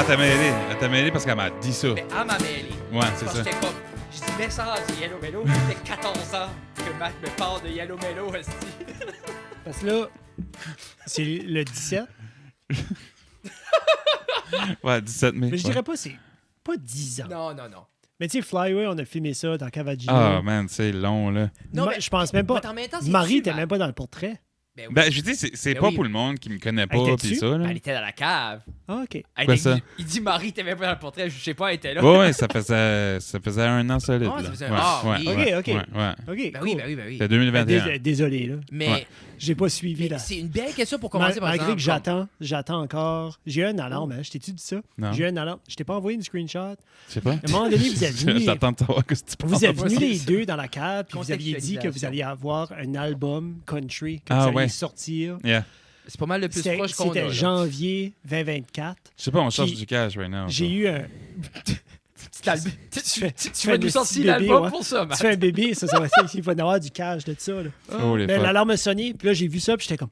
Elle t'a mêlé parce qu'elle m'a dit ça. Mais elle m'a mêlé. Ouais, c'est Parce ça. que j'étais comme... J'ai dit, mets ça du Yellow Mellow. Ça fait 14 ans que Matt me parle de Yellow Mellow, hostie. Parce que là, c'est le 17. Ouais, 17 mai. Mais je ouais. dirais pas, c'est pas 10 ans. Non. Mais tu sais, Flyway, on a filmé ça dans Cavagino. Ah, man, c'est long, là. Non, Moi, mais- je pense même pas. Mais en même temps, c'est Marie, dessus, t'es Matt. même pas dans le portrait. Ben oui. Ben, je dis, c'est Ben pas oui. pour le monde qui me connaît Elle pas, était pis dessus? ça, là. Elle était dans la cave. Ah, OK. Elle Quoi était- ça? Il dit Marie, t'es même pas dans le portrait. Je sais pas, elle était là. Ouais, ça faisait un an solide, Ah, ça là. faisait un- Ouais, ah, ouais, oui. ouais, OK. ouais, ouais. OK, Ben cool. oui. C'était 2021. Désolé, là. Mais, Ouais. J'ai pas suivi, là. c'est une belle question pour commencer, par Malgré exemple. que j'attends encore. J'ai eu une alarme, hein. Je t'ai-tu dit ça? Non. J'ai eu une alarme. Je t'ai pas envoyé une screenshot. Je sais pas. À un moment donné, vous êtes venus. J'attends de savoir ce que tu penses. Vous êtes Ouais, venus c'est les ça. deux dans la cave, puis vous aviez dit que vous Contextualisation. alliez avoir un album country que Ah, vous alliez ouais. sortir. Yeah. C'est pas mal le plus proche qu'on a. C'était là. janvier 2024. Je sais pas, on cherche Puis, du cash right now. J'ai eu un. Petit album. Tu Tu fais- tu vas fais nous des sortir petits l'album bébés, ouais. pour ça, Tu Matt. fais un bébé, ça va il va y avoir du cash de ça. Là. Oh, les Mais fuck. l'alarme a sonné, puis là, j'ai vu ça, puis j'étais comme.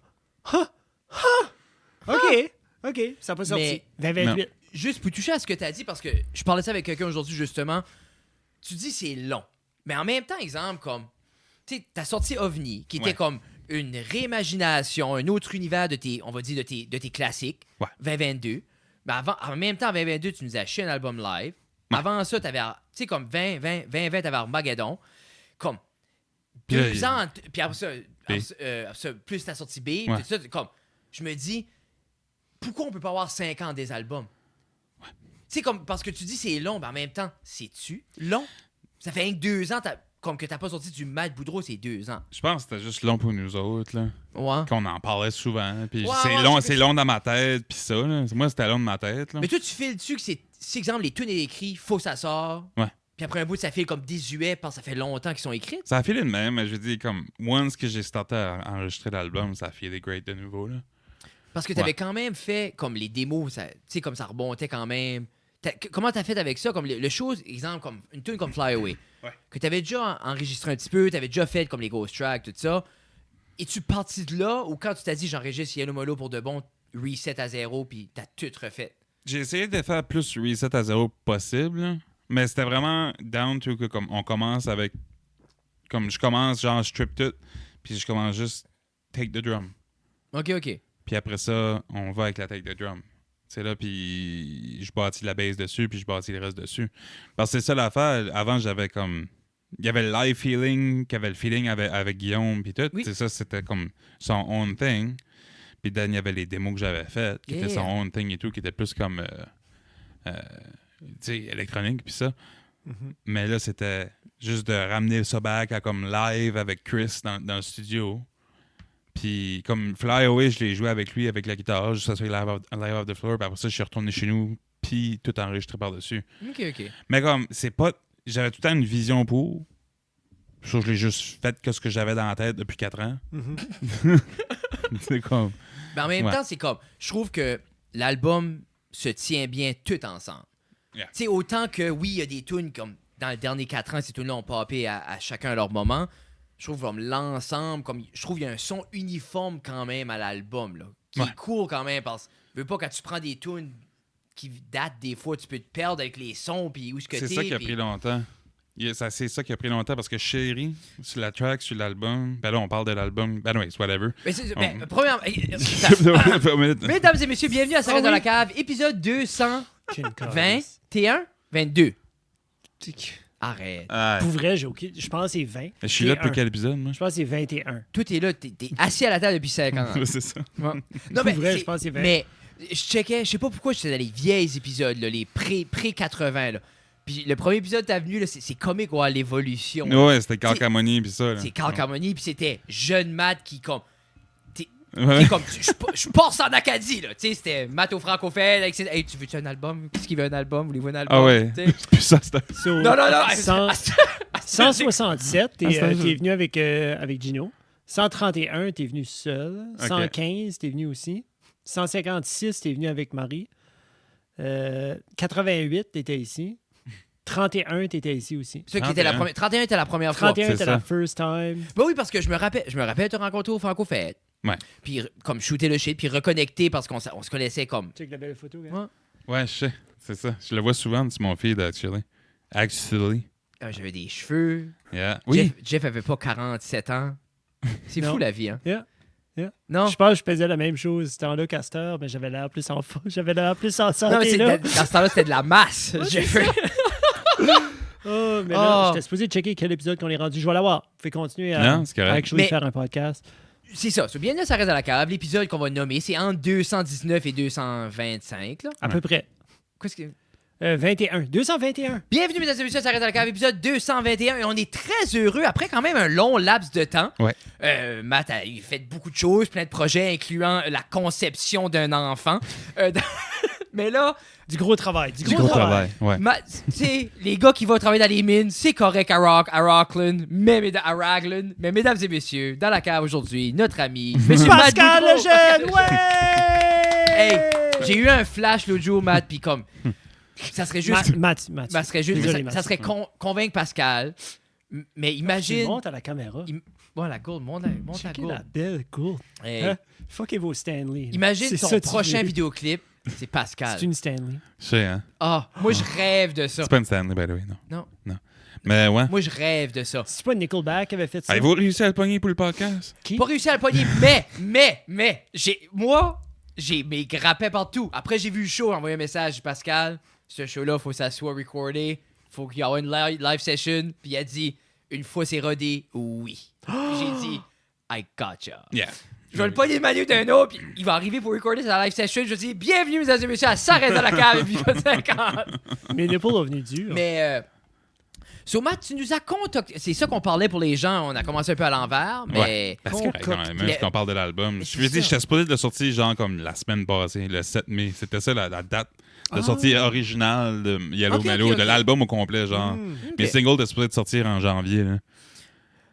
OK, ça n'a pas sorti. Mais- 2028. Juste pour toucher à ce que tu as dit, parce que je parlais ça avec quelqu'un aujourd'hui, justement. Tu dis c'est long. Mais en même temps, exemple, comme. Tu sais, t'as sorti OVNI, qui était Ouais. comme une réimagination, un autre univers de tes, on va dire, de tes classiques. Ouais. 2022. Mais en même temps, 2022, tu nous as acheté un album live. Avant ça, t'avais. Tu sais, comme 2020, t'avais Armageddon. Comme. Puis là, 2 ans. Puis après ça, B. plus ta sortie B. Ouais. Tout ça, comme. Je me dis. Pourquoi on peut pas avoir 5 ans des albums? Tu sais, comme, parce que tu dis c'est long, mais en même temps, c'est-tu long? Ça fait rien que 2 ans, comme que t'as pas sorti du Matt Boudreau, c'est 2 ans. Je pense que c'était juste long pour nous autres, là. Ouais. Qu'on en parlait souvent. Puis Ouais, c'est ouais, long, je sais c'est que long dans ma tête, puis ça, là. Moi, c'était long de ma tête, là. Mais toi, tu files dessus que c'est exemple, les tunes écrites, faut que ça sort. Ouais. Puis après un bout, ça file comme désuet parce que ça fait longtemps qu'ils sont écrits. Ça a filé de même, mais je veux dire, comme, once que j'ai starté à enregistrer l'album, ça a filé great de nouveau, là. Parce que t'avais Ouais. quand même fait comme les démos, tu sais, comme ça rebondait quand même. Comment t'as fait avec ça? Comme le show, exemple, comme une tune comme Fly Away. Ouais. Que t'avais déjà enregistré un petit peu, t'avais déjà fait comme les Ghost Tracks, tout ça. Es-tu parti de là ou quand tu t'as dit j'enregistre Yellow Molo pour de bon, reset à zéro, puis t'as tout refait? J'ai essayé de faire plus reset à zéro possible, là. Mais c'était vraiment down to que, comme, on commence avec. Comme, je commence, genre, je strip tout, puis je commence juste take the drum. OK. Puis après ça, on va avec la take the drum. C'est là, puis je bâtis la base dessus, puis je bâtis le reste dessus. Parce que c'est ça l'affaire. Avant, j'avais comme... Il y avait le live feeling, qu'il y avait le feeling avec Guillaume, puis tout. Oui. C'est ça, c'était comme son own thing. Puis Dan, il y avait les démos que j'avais faites, qui étaient son own thing et tout, qui étaient plus comme... tu sais, électronique, puis ça. Mais là, c'était juste de ramener ça back à comme live avec Chris dans le studio. Puis comme Fly Away, je l'ai joué avec lui, avec la guitare, juste ça soit live off the floor. Puis après ça, je suis retourné chez nous, puis tout enregistré par-dessus. OK. Mais comme, c'est pas... J'avais tout le temps une vision pour. Je l'ai juste fait que ce que j'avais dans la tête depuis 4 ans. C'est comme... Mais en même Ouais. temps, c'est comme... Je trouve que l'album se tient bien tout ensemble. Yeah. Tu sais, autant que, oui, il y a des tunes comme... Dans les derniers 4 ans, ces tunes-là ont popé à chacun leur moment. Je trouve comme l'ensemble, comme je trouve qu'il y a un son uniforme quand même à l'album, là, qui Ouais. est cool quand même, parce que je veux pas quand tu prends des tunes qui datent des fois, tu peux te perdre avec les sons, puis où est-ce que C'est t'es. ça qui a puis- pris longtemps. C'est ça qui a pris longtemps parce que Chérie, sur la track, sur l'album, ben là, on parle de l'album, ben ouais, c'est whatever. Mais c'est, Oh. ben, premièrement, Mais mesdames et messieurs, bienvenue à Ça reste Ah dans oui. la cave, épisode 221, Aucune calice. 22. Arrête. Pour vrai, je pense que c'est 20. Je suis là depuis 21. quel épisode, moi? Je pense que c'est 21. Toi, t'es là, t'es assis à la table depuis 5 ans. C'est ça. Ouais. Non, Pour vrai, je pense que c'est 20. Mais je checkais, je sais pas pourquoi j'étais dans les vieilles épisodes, là, les pré-80. Là. Puis le premier épisode, t'as venu, là, c'est comique, ouais, l'évolution. Ouais, c'était Calcamoni puis ça. Là. C'est Carl Carmoni, puis c'était jeune Matt qui, comme. Ouais. T'es comme, je passe en Acadie, là. Tu sais, c'était Matt au francophone. Hey, tu veux-tu un album? Qu'est-ce qu'il veut un album? Voulez-vous un album? Ah ouais. Tu sais. Puis ça, c'était... So, Non. 167, t'es Ah, t'es venu avec Gino. 131, t'es venu seul. Ok. 115, t'es venu aussi. 156, t'es venu avec Marie. 88, t'étais ici. 31, t'étais ici aussi. Ça qui était la 31. première. 31 était la première fois. 31, c'est t'étais ça. la first time. Ben oui, parce que je me rappelle te rencontrer au Franco Fête. Ouais. Puis comme shooter le shit, puis reconnecter parce qu'on se connaissait comme. Check la belle photo. Hein? Ouais. Ouais, je sais. C'est ça. Je le vois souvent sur mon feed, actually. J'avais des cheveux. Yeah. Oui. Jeff avait pas 47 ans. C'est Non. fou, la vie, hein? Yeah. Non? Je pense que je faisais la même chose ce temps-là qu'à cette heure, mais j'avais l'air plus en j'avais l'air plus en santé. Non, mais là. dans ce temps-là, c'était de la masse, Jeffrey. Oh, mais là, Oh. j'étais supposé checker quel épisode qu'on est rendu. Je vais l'avoir. Fait continuer à, Non, c'est correct. à actually Mais- faire un podcast. C'est ça. Bienvenue, ça reste à la cave. L'épisode qu'on va nommer, c'est entre 219 et 225. Là. À peu près. Qu'est-ce que... 21. 221. Bienvenue, mesdames et messieurs, ça reste à la cave, épisode 221. Et on est très heureux, après quand même un long laps de temps. Ouais. Matt a fait beaucoup de choses, plein de projets, incluant la conception d'un enfant. Mais là, Du gros travail. Du Du gros, gros travail. Ouais. tu sais, les gars qui vont travailler dans les mines, c'est correct à Rockland, à Raglan. Mais mesdames et messieurs, dans la cave aujourd'hui, notre ami, Monsieur Matt Pascal Boudreau. Lejeune! Pascal Ouais! Hey, j'ai eu un flash l'autre jour, Matt, puis comme, ça serait juste... Matt. Ça serait juste, Désolé, ça serait convaincre Pascal. Mais Tu imagine. montes à la caméra. Bon, la gourde, monte la Checkez gourde. la belle gourde. Hey, Hein? Fuckez vos Stanley. imagine C'est ton ça, tu prochain veux. vidéoclip, c'est Pascal. C'est une Stanley. Je sais, hein. Ah, moi je rêve de ça. C'est pas une Stanley, by the way, non. Non. Mais ouais. Moi je rêve de ça. C'est pas Nickelback qui avait fait ça? Avez-vous réussi à le pogner pour le podcast? Qui? Pas réussi à le pogner, mais, j'ai mes grappins partout. Après, j'ai vu le show, j'ai envoyé un message à Pascal. Ce show-là, faut que ça soit recordé. Faut qu'il y ait une live session. Puis il a dit, une fois c'est rodé, oui. Puis j'ai dit, I gotcha. Yeah. Je vais le pogner de Manu d'un autre, puis il va arriver pour recorder sa live session. Je dis, bienvenue, mesdames et messieurs, à Ça reste dans la cave, épisode 50. Mes nipples ont venu dur. Mais, so Matt, tu nous as contacté. C'est ça qu'on parlait pour les gens. On a commencé un peu à l'envers, mais. Parce que quand même, Mais- qu'on parle de l'album. Mais Je c'est lui ai dit, ça. j'étais supposé de le sortir genre comme la semaine passée, le 7 mai. C'était ça la date de sortie originale de Yellow Ok, Mellow, ok, de ok. l'album au complet, genre. Ok. Mes singles étaient supposés de sortir en janvier. Là.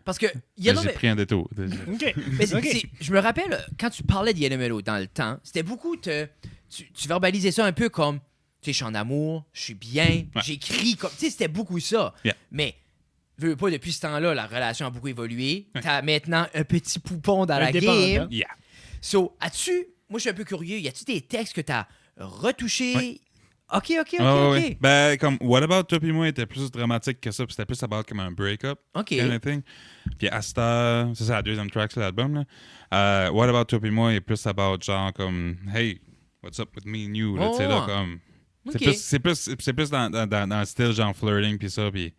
Parce que Mais Yellow j'ai pris un détour. OK. Mais OK. je me rappelle, quand tu parlais de Yellow Mellow dans le temps, c'était beaucoup. Tu verbalisais ça un peu comme, tu sais, je suis en amour, je suis bien, Ouais. j'écris comme. Tu sais, c'était beaucoup ça. Yeah. Mais, veux pas, depuis ce temps-là, la relation a beaucoup évolué. T'as maintenant un petit poupon dans la Indépendant. game. Yeah. So, moi, je suis un peu curieux. Y a-tu des textes que t'as retouchés? Ouais. Ok. Ouais. Ben, comme What About Toi puis moi était plus dramatique que ça, puis c'était plus about comme un break-up, Ok. kind of thing. Puis Asta, ça c'est la deuxième track sur l'album, là. What About Toi puis moi est plus about genre comme Hey, what's up with me and you, là, tu sais, là, Oh. comme. Ok. C'est plus dans le style genre flirting puis ça, puis.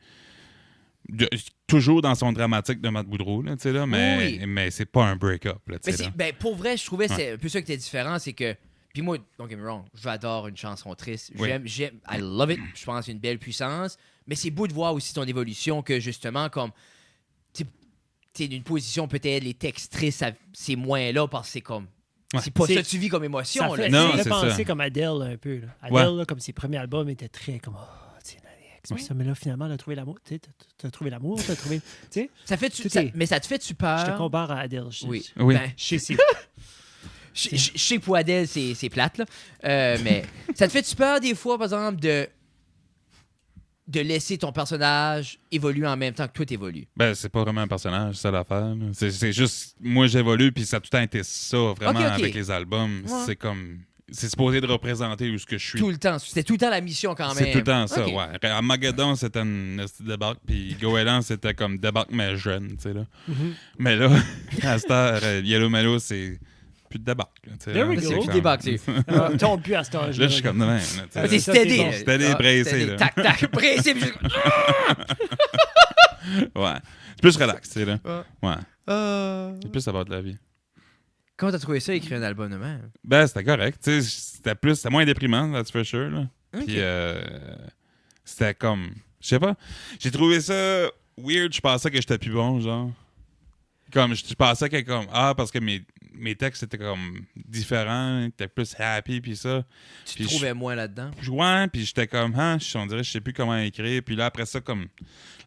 Toujours dans son dramatique de Matt Boudreau, là, tu sais, là, Oui. mais c'est pas un break-up, là, tu Mais sais, là. ben, pour vrai, je trouvais que c'est un peu ça qui était différent, c'est que. Puis moi, don't get me wrong, j'adore une chanson triste. Oui. J'aime, I love it. Je pense que c'est une belle puissance. Mais c'est beau de voir aussi ton évolution que justement, comme. Tu sais, d'une position, peut-être, les textes tristes, c'est moins là parce que c'est comme. Ouais. C'est pas C'est- ça que tu vis comme émotion. Ça là. fait, Non, ça fait c'est penser ça. comme Adele un peu. Là. Adele, Ouais. là, comme ses premiers albums, étaient très comme... Oh, tiens, Alex. Oui. Ça, mais là, finalement, elle a trouvé l'amour. Tu sais, t'as trouvé l'amour, t'as trouvé... Tu sais, Ça fait Tout ça- est- mais ça te fait-tu peur? je te compare à Adele. Oui. Oui. Ben, Je sais, c'est... je sais que pour Adèle, c'est plate, là. Mais ça te fait-tu peur des fois, par exemple, de laisser ton personnage évoluer en même temps que toi t'évolues? Ben, c'est pas vraiment un personnage, c'est ça l'affaire. là. C'est juste, moi j'évolue, puis ça a tout le temps été ça, vraiment, Ok, ok. avec les albums. Ouais. C'est comme. C'est supposé de représenter où ce que je suis. Tout le temps. C'était tout le temps la mission quand même. C'est tout le temps ça, Ok. ouais. Armageddon, c'était une petite débarque, puis Goéland, c'était comme débarque, mais jeune, tu sais, là. Mhm. Mais là, à cette heure, Yellow Mellow, c'est plus de débarque, là, tu sais. There we là. go. C'est Plus comme- débarque, c'est- Ah, tombe plus à cet âge-là. Là, je suis comme de même, là, tu sais, Ah, là. c'est ça, steady. c'est bon. Steady, Ah, pressé, steady. là. Tac, tac, pressé. puis juste- Ouais. C'est plus relax, tu sais, là. Ouais. Ouais. C'est plus about la vie. Comment t'as trouvé ça, écrire un album de même? Ben, c'était correct. Tu sais, c'était moins déprimant, that's for sure. Là. Ok. Puis, c'était comme. Je sais pas. J'ai trouvé ça weird. Je pensais que j'étais plus bon, genre. Comme, je pensais que, comme. Ah, parce que mes textes étaient comme différents, étaient plus happy, puis ça. Tu Puis te trouvais moins là-dedans? Ouais, puis j'étais comme, on dirait, je sais plus comment écrire. Puis là, après ça, comme.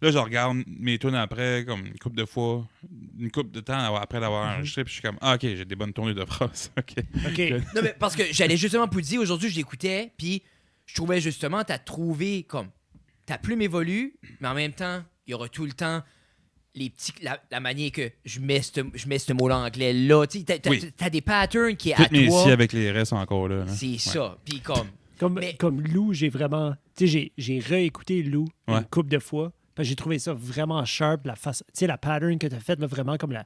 Là, je regarde mes tunes après, comme une couple de fois, une couple de temps après l'avoir enregistré, puis je suis comme, ah, ok, j'ai des bonnes tournures de phrases. Ok. OK. Non, mais parce que j'allais justement pour te dire, aujourd'hui, je l'écoutais, puis je trouvais justement, t'as trouvé comme. Ta plume évolue, mais en même temps, il y aura tout le temps la manière que je mets ce mot-là en anglais là. Tu sais, t'as Oui. des patterns qui est à Toutes mes toi. si avec les restes sont encore là. C'est ça. Puis comme, Comme Lou, j'ai vraiment... Tu sais, j'ai réécouté Lou une couple de fois. Parce que j'ai trouvé ça vraiment sharp. Tu sais, la pattern que tu as faite, là, vraiment comme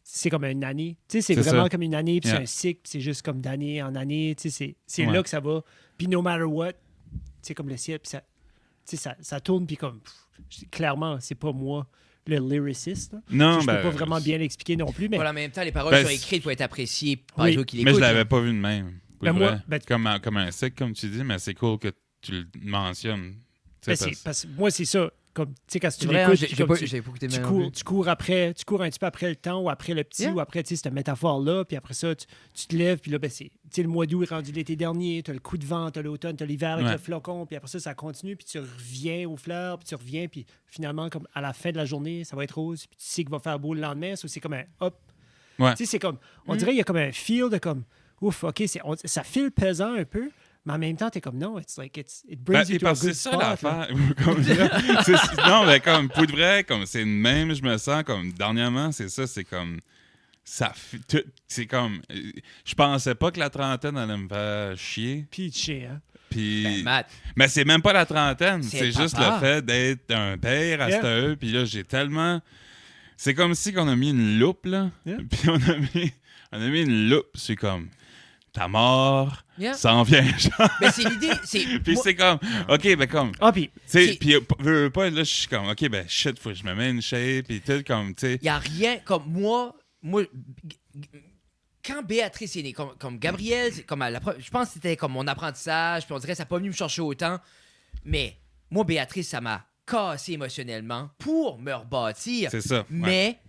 c'est comme une année. Tu sais, c'est vraiment comme une année, puis c'est un cycle, puis c'est juste comme d'année en année. Tu sais, c'est là que ça va. Puis no matter what, tu sais, comme le ciel, puis ça, tu sais, ça tourne, puis comme... clairement, c'est pas moi le lyriciste. Non, je peux pas vraiment bien l'expliquer non plus. Mais en même temps, les paroles sont écrites pour être appréciées par les gens qui l'écoutent. Mais je l'avais pas vu de même. Moi, comme un cycle, comme tu dis, mais c'est cool que tu le mentionnes. Parce que moi, c'est ça. Comme, tu sais, quand tu l'écoutes, tu cours un petit peu après le temps ou après le petit ou après, tu sais, cette métaphore-là, puis après ça, tu te lèves, puis là, ben, tu sais, le mois d'août est rendu l'été dernier, tu as le coup de vent, tu as l'automne, tu as l'hiver avec le flocon, puis après ça continue, puis tu reviens aux fleurs, puis tu reviens, puis finalement, comme à la fin de la journée, ça va être rose, puis tu sais qu'il va faire beau le lendemain, ça, c'est comme un hop. Tu sais, c'est comme, on dirait qu'il y a comme un feel de comme, ouf, OK, ça file pesant un peu. Mais en même temps, t'es comme, non, it brings you to a good spot. C'est ça l'affaire. Non, mais comme, pour de vrai, comme, c'est le même, je me sens, comme, dernièrement, c'est ça, c'est comme, c'est comme, je pensais pas que la trentaine allait me faire chier. Pitché, hein? Puis, mais c'est même pas la trentaine, c'est juste le fait d'être un père à cette heure, puis là, j'ai tellement... C'est comme si on a mis une loupe, là, puis on a mis une loupe, c'est comme... Ta mort, ça en vient. Mais c'est l'idée. Puis c'est comme, OK, ben comme. Ah, puis. Puis, veux pas, là, je suis comme, OK, ben shit, faut que je me mette une shape, puis tout, comme, tu sais. Il y a rien, comme moi, quand Béatrice est née, comme Gabrielle, comme je pense que c'était comme mon apprentissage, puis on dirait que ça n'a pas venu me chercher autant. Mais moi, Béatrice, ça m'a cassé émotionnellement pour me rebâtir. C'est ça. Mais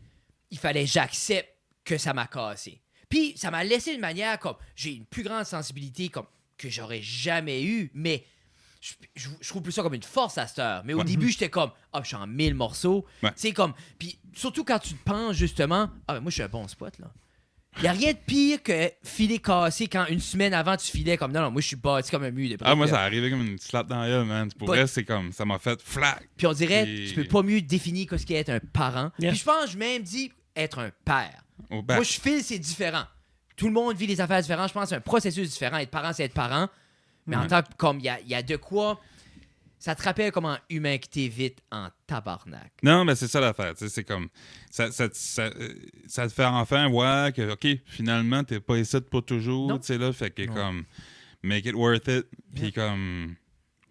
il fallait que j'accepte que ça m'a cassé. Puis, ça m'a laissé une manière comme... J'ai une plus grande sensibilité comme que j'aurais jamais eue, mais je trouve plus ça comme une force à cette heure. Mais au début, j'étais comme... je suis en 1000 morceaux. C'est comme... Puis, surtout quand tu te penses, justement... ben moi, je suis un bon spot, là. Il n'y a rien de pire que filer cassé quand une semaine avant, tu filais comme... Non, moi, je suis bâti comme un mur de briques. Moi, ça arrivait comme une slap dans la gueule, man. Pour vrai, c'est comme... Ça m'a fait flac. Puis, on dirait... Tu peux pas mieux définir ce qu'est être un parent. Puis, je pense, je même dit être un père. Moi, je file, c'est différent. Tout le monde vit les affaires différentes. Je pense que c'est un processus différent. Être parent, c'est être parent. Mais en tant que, comme, il y a de quoi... Ça te rappelle comment humain que t'es vite en tabarnak. Non, mais c'est ça l'affaire. C'est comme... Ça te fait enfin voir que, OK, finalement, t'es pas ici pour toujours. Tu sais, là, fait que, comme... Make it worth it. Puis, comme...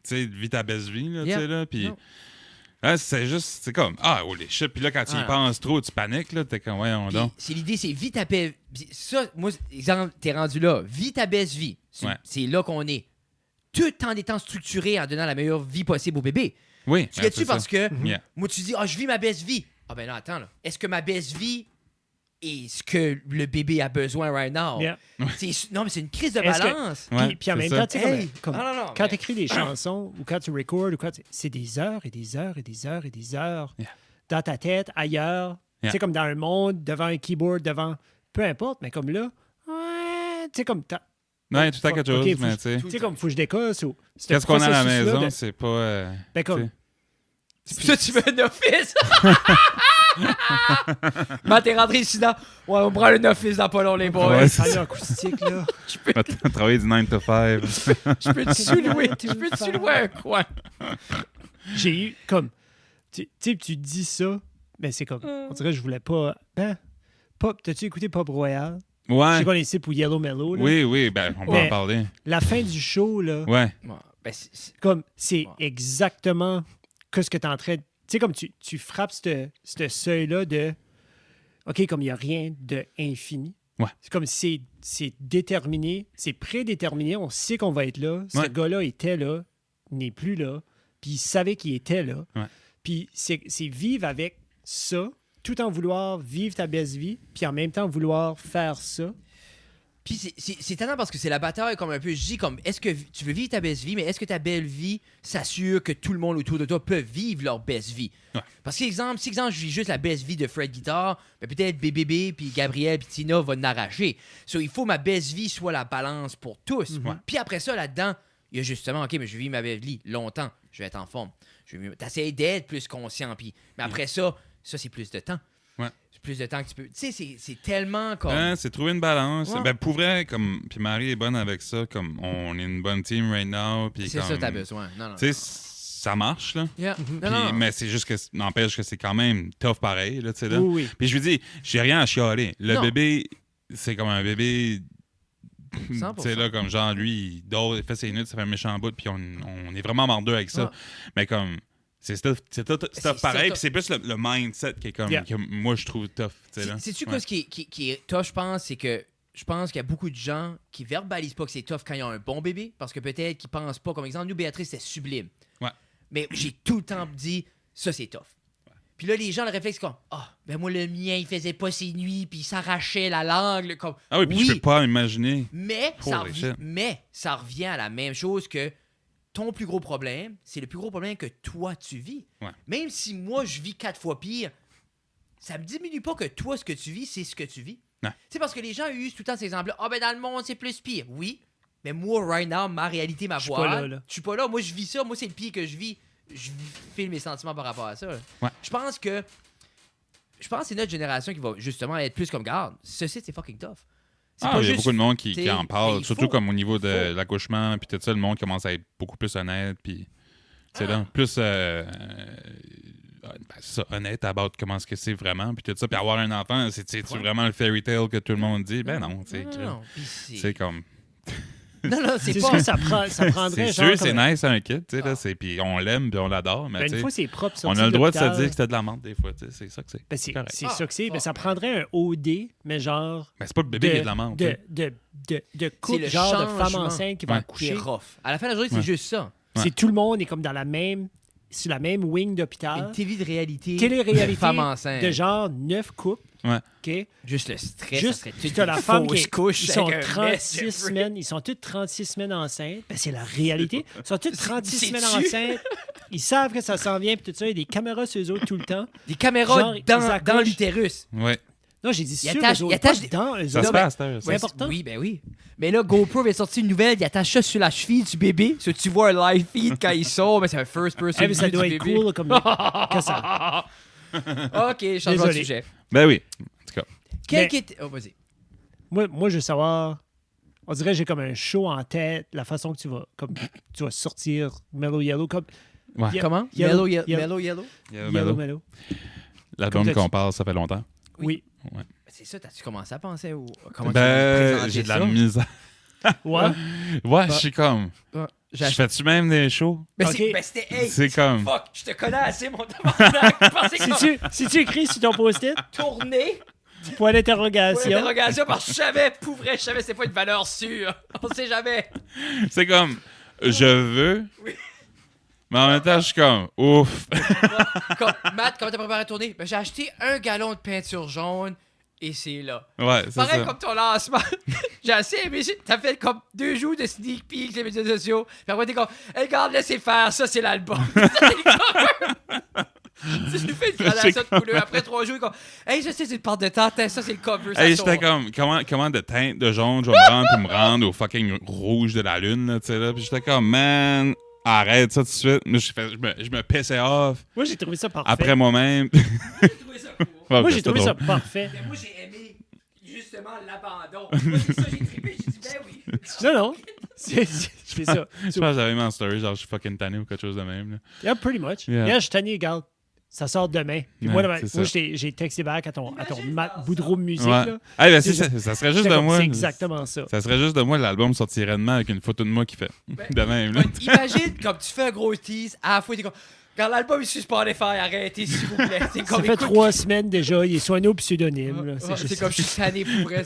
Tu sais, vis ta best vie, là, tu sais, là. Puis... c'est juste, c'est comme, holy shit. Puis là, quand tu y penses trop, tu paniques, là. T'es comme, on donc. C'est l'idée, c'est vis ta belle. Ça, moi, exemple, t'es rendu là. Vis ta best vie. C'est là qu'on est. Tout en étant structuré, en donnant la meilleure vie possible au bébé. Oui. Tu sais-tu parce que, moi, tu dis, je vis ma best vie. Ben non, attends, là. Est-ce que ma best vie est ce que le bébé a besoin right now? Non, mais c'est une crise de balance. Puis en même temps, tu sais, quand tu écris des chansons ou quand tu recordes, c'est des heures et des heures et des heures et des heures dans ta tête, ailleurs. Tu sais, comme dans un monde, devant un keyboard, devant... Peu importe, mais comme là, tu sais, comme... Non, il y a tout à quelque chose, mais tu sais... Tu sais, comme, faut que je décosse ou... Qu'est-ce qu'on a à la maison, c'est pas... Ben, comme... C'est pour ça que tu veux un office? Mais t'es rentré ici dans... Ouais, on prend un office dans pas long, les boys. Ouais, c'est ça. Acoustique, là. Travailler du 9 to 5. Je peux-tu louer un coin? J'ai eu, comme... Tu sais, tu dis ça, mais c'est comme... On dirait que je voulais pas... T'as-tu écouté Pop Royal? Ouais. Je sais qu'on est ici pour Yellow Mellow, là. Oui, ben, on va en parler. La fin du show, là... Ouais. Ben, c'est exactement ce que t'es en train de... Tu sais, comme tu frappes ce seuil-là de... OK, comme il n'y a rien d'infini. Ouais. C'est comme si c'est déterminé, c'est prédéterminé, on sait qu'on va être là. Ce gars-là était là, n'est plus là, puis il savait qu'il était là. Ouais. Puis c'est vivre avec ça, tout en vouloir vivre ta belle vie, puis en même temps vouloir faire ça. Puis c'est étonnant parce que c'est la bataille comme un peu, je dis comme, est-ce que tu veux vivre ta belle vie, mais est-ce que ta belle vie s'assure que tout le monde autour de toi peut vivre leur belle vie? Ouais. Parce que, si exemple, je vis juste la belle vie de Fred Guitar, ben peut-être BBB, puis Gabriel, puis Tina va l'arracher. Il faut que ma belle vie soit la balance pour tous. Puis après ça, là-dedans, il y a justement, OK, mais je vis ma belle vie longtemps, je vais être en forme. T'essayes d'être plus conscient, puis... Mais après ça, c'est plus de temps. Plus de temps que tu peux. Tu sais, c'est tellement comme. C'est trouver une balance. Ouais. Ben, pour vrai, comme. Puis Marie est bonne avec ça. Comme, on est une bonne team right now. Puis C'est comme, ça, t'as besoin. Non. Tu sais, ça marche, là. Yeah. Puis, mais c'est juste que n'empêche que c'est quand même tough pareil, là, tu sais, là. Oui. Puis je lui dis, j'ai rien à chialer. Le Non. bébé, c'est comme un bébé. 100%. Tu sais, là, comme genre, lui, il dort, il fait ses nuits, ça fait un méchant bout, puis on est vraiment mordeux avec ça. Mais comme. C'est tough pareil, puis c'est plus le mindset qui est comme que moi je trouve tough. Sais-tu quoi, ce qui est tough, je pense, c'est que je pense qu'il y a beaucoup de gens qui verbalisent pas que c'est tough quand ils ont un bon bébé, parce que peut-être qu'ils pensent pas, comme exemple, nous, Béatrice, c'était sublime. Ouais. Mais j'ai tout le temps dit, ça, c'est tough. Puis là, les gens, le réflexe, comme, ben moi, le mien, il faisait pas ses nuits, puis il s'arrachait la langue. Comme, ah oui, puis je peux pas imaginer. Mais ça revient à la même chose que ton plus gros problème, c'est le plus gros problème que toi, tu vis. Ouais. Même si moi, je vis 4 fois pire, ça me diminue pas que toi, ce que tu vis, c'est ce que tu vis. C'est parce que les gens usent tout le temps ces exemples-là. Ah, ben dans le monde, c'est plus pire. Oui, mais moi, right now, ma réalité, ma voix, je suis pas là. Moi, je vis ça. Moi, c'est le pire que je vis. Je file mes sentiments par rapport à ça. Ouais. Je pense que c'est notre génération qui va justement être plus comme, garde, ceci, c'est fucking tough. Il y a beaucoup de monde qui en parle, surtout comme au niveau de l'accouchement, puis tout ça, le monde commence à être beaucoup plus honnête, puis c'est là, plus c'est ça, honnête about comment est-ce que c'est vraiment, puis tout ça, puis avoir un enfant, c'est vraiment le fairy tale que tout le monde dit? Ben non, c'est comme... Non, c'est pas... Ça prendrait c'est sûr, c'est nice un kid, tu sais, puis on l'aime, puis on l'adore, mais une fois, c'est propre. on a le droit de se dire que c'était de la menthe des fois, tu sais, c'est ça que c'est. C'est ça que c'est, mais ça prendrait un OD, mais genre... Mais c'est pas le bébé qui est de la menthe. De couple, genre de femme enceinte qui va accoucher. C'est rough. À la fin de la journée, c'est juste ça. C'est tout le monde est comme dans sur la même wing d'hôpital. Une télé de réalité. Télé-réalité femme enceinte. de genre 9 couples. Ouais. OK? Juste le stress. Juste, tu as la femme qui couche. Ils sont 36 semaines. Ils sont toutes 36 semaines enceintes. Ben, c'est la réalité. Ils sont toutes 36 semaines enceintes. Ils savent que ça s'en vient. Puis tout ça, il y a des caméras sur eux autres tout le temps. Des caméras dans l'utérus. Ouais. Non, j'ai dit sur eux autres, dans eux autres. Ça se passe, c'est important. Oui, ben oui. Mais là, GoPro avait sorti une nouvelle. Il attache ça sur la cheville du bébé. So, tu vois un live feed quand il sort. Mais c'est un first person. Mais ça doit être cool comme ça. OK, changeons de sujet. Ben oui. En tout cas. Oh, vas-y. Moi, je veux savoir... On dirait que j'ai comme un show en tête, la façon que tu vas sortir Mellow Yellow. Comme, ouais. Comment? Mellow Yellow? Mellow. L'album qu'on parle, ça fait longtemps. Oui. Ouais. C'est ça, t'as-tu commencé à penser? Comment j'ai de la misère. Ouais. Ouais, je suis comme... Je fais-tu même des shows? Mais c'était... Hey, c'est comme... Fuck, je te connais assez, mon tabarnak. Si tu écris sur ton post-it... Tourner... Point d'interrogation. Point d'interrogation, parce que je savais c'est pas une valeur sûre. On sait jamais. C'est comme... Je veux... Oui. Mais en même temps, je suis comme... Ouf. Matt, comment t'as préparé à tourner? Ben, j'ai acheté 1 gallon de peinture jaune et c'est là. Ouais, c'est pareil ça. Comme ton lancement. J'ai assez aimé. T'as fait comme 2 jours de sneak peek les médias sociaux. Puis après, t'es comme, hey, regarde, laissez faire. Ça, c'est l'album. Si je fais une gradation de couleur après 3 jours, comme, hey, je sais, c'est le part de temps. Ça, c'est le cover. Hey, j'étais comme, comment de teinte de jaune je vais me rendre pour me rendre au fucking rouge de la lune, tu sais, là. Puis j'étais comme, man, arrête ça tout de suite. Je me pissais off. Moi, j'ai trouvé ça parfait. Après moi-même. J'ai trouvé ça cool. Moi, j'ai trouvé ça parfait. Mais moi, j'ai aimé justement l'abandon. Moi, c'est ça, j'ai trippé. J'ai dit, ben oui. Non. Je fais ça. Je pense que j'avais mis en story, genre, je suis fucking tanné ou quelque chose de même. Là. Yeah, pretty much. Yeah, je suis tanné, regarde. Ça sort demain. Puis moi, j'ai texté back à ton Matt Boudreau de musique. Ouais. Là. Hey, ben, ça serait juste de moi. C'est exactement ça. Ça serait juste de moi, l'album sortirait demain avec une photo de moi qui fait de même. Là. Imagine, comme tu fais un gros tease, à la fois, t'es comme, quand l'album est sur Spotify, arrêtez, s'il vous plaît. Ça fait 3 semaines déjà, il est soigné au pseudonyme. C'est comme, je suis tanné pour vrai.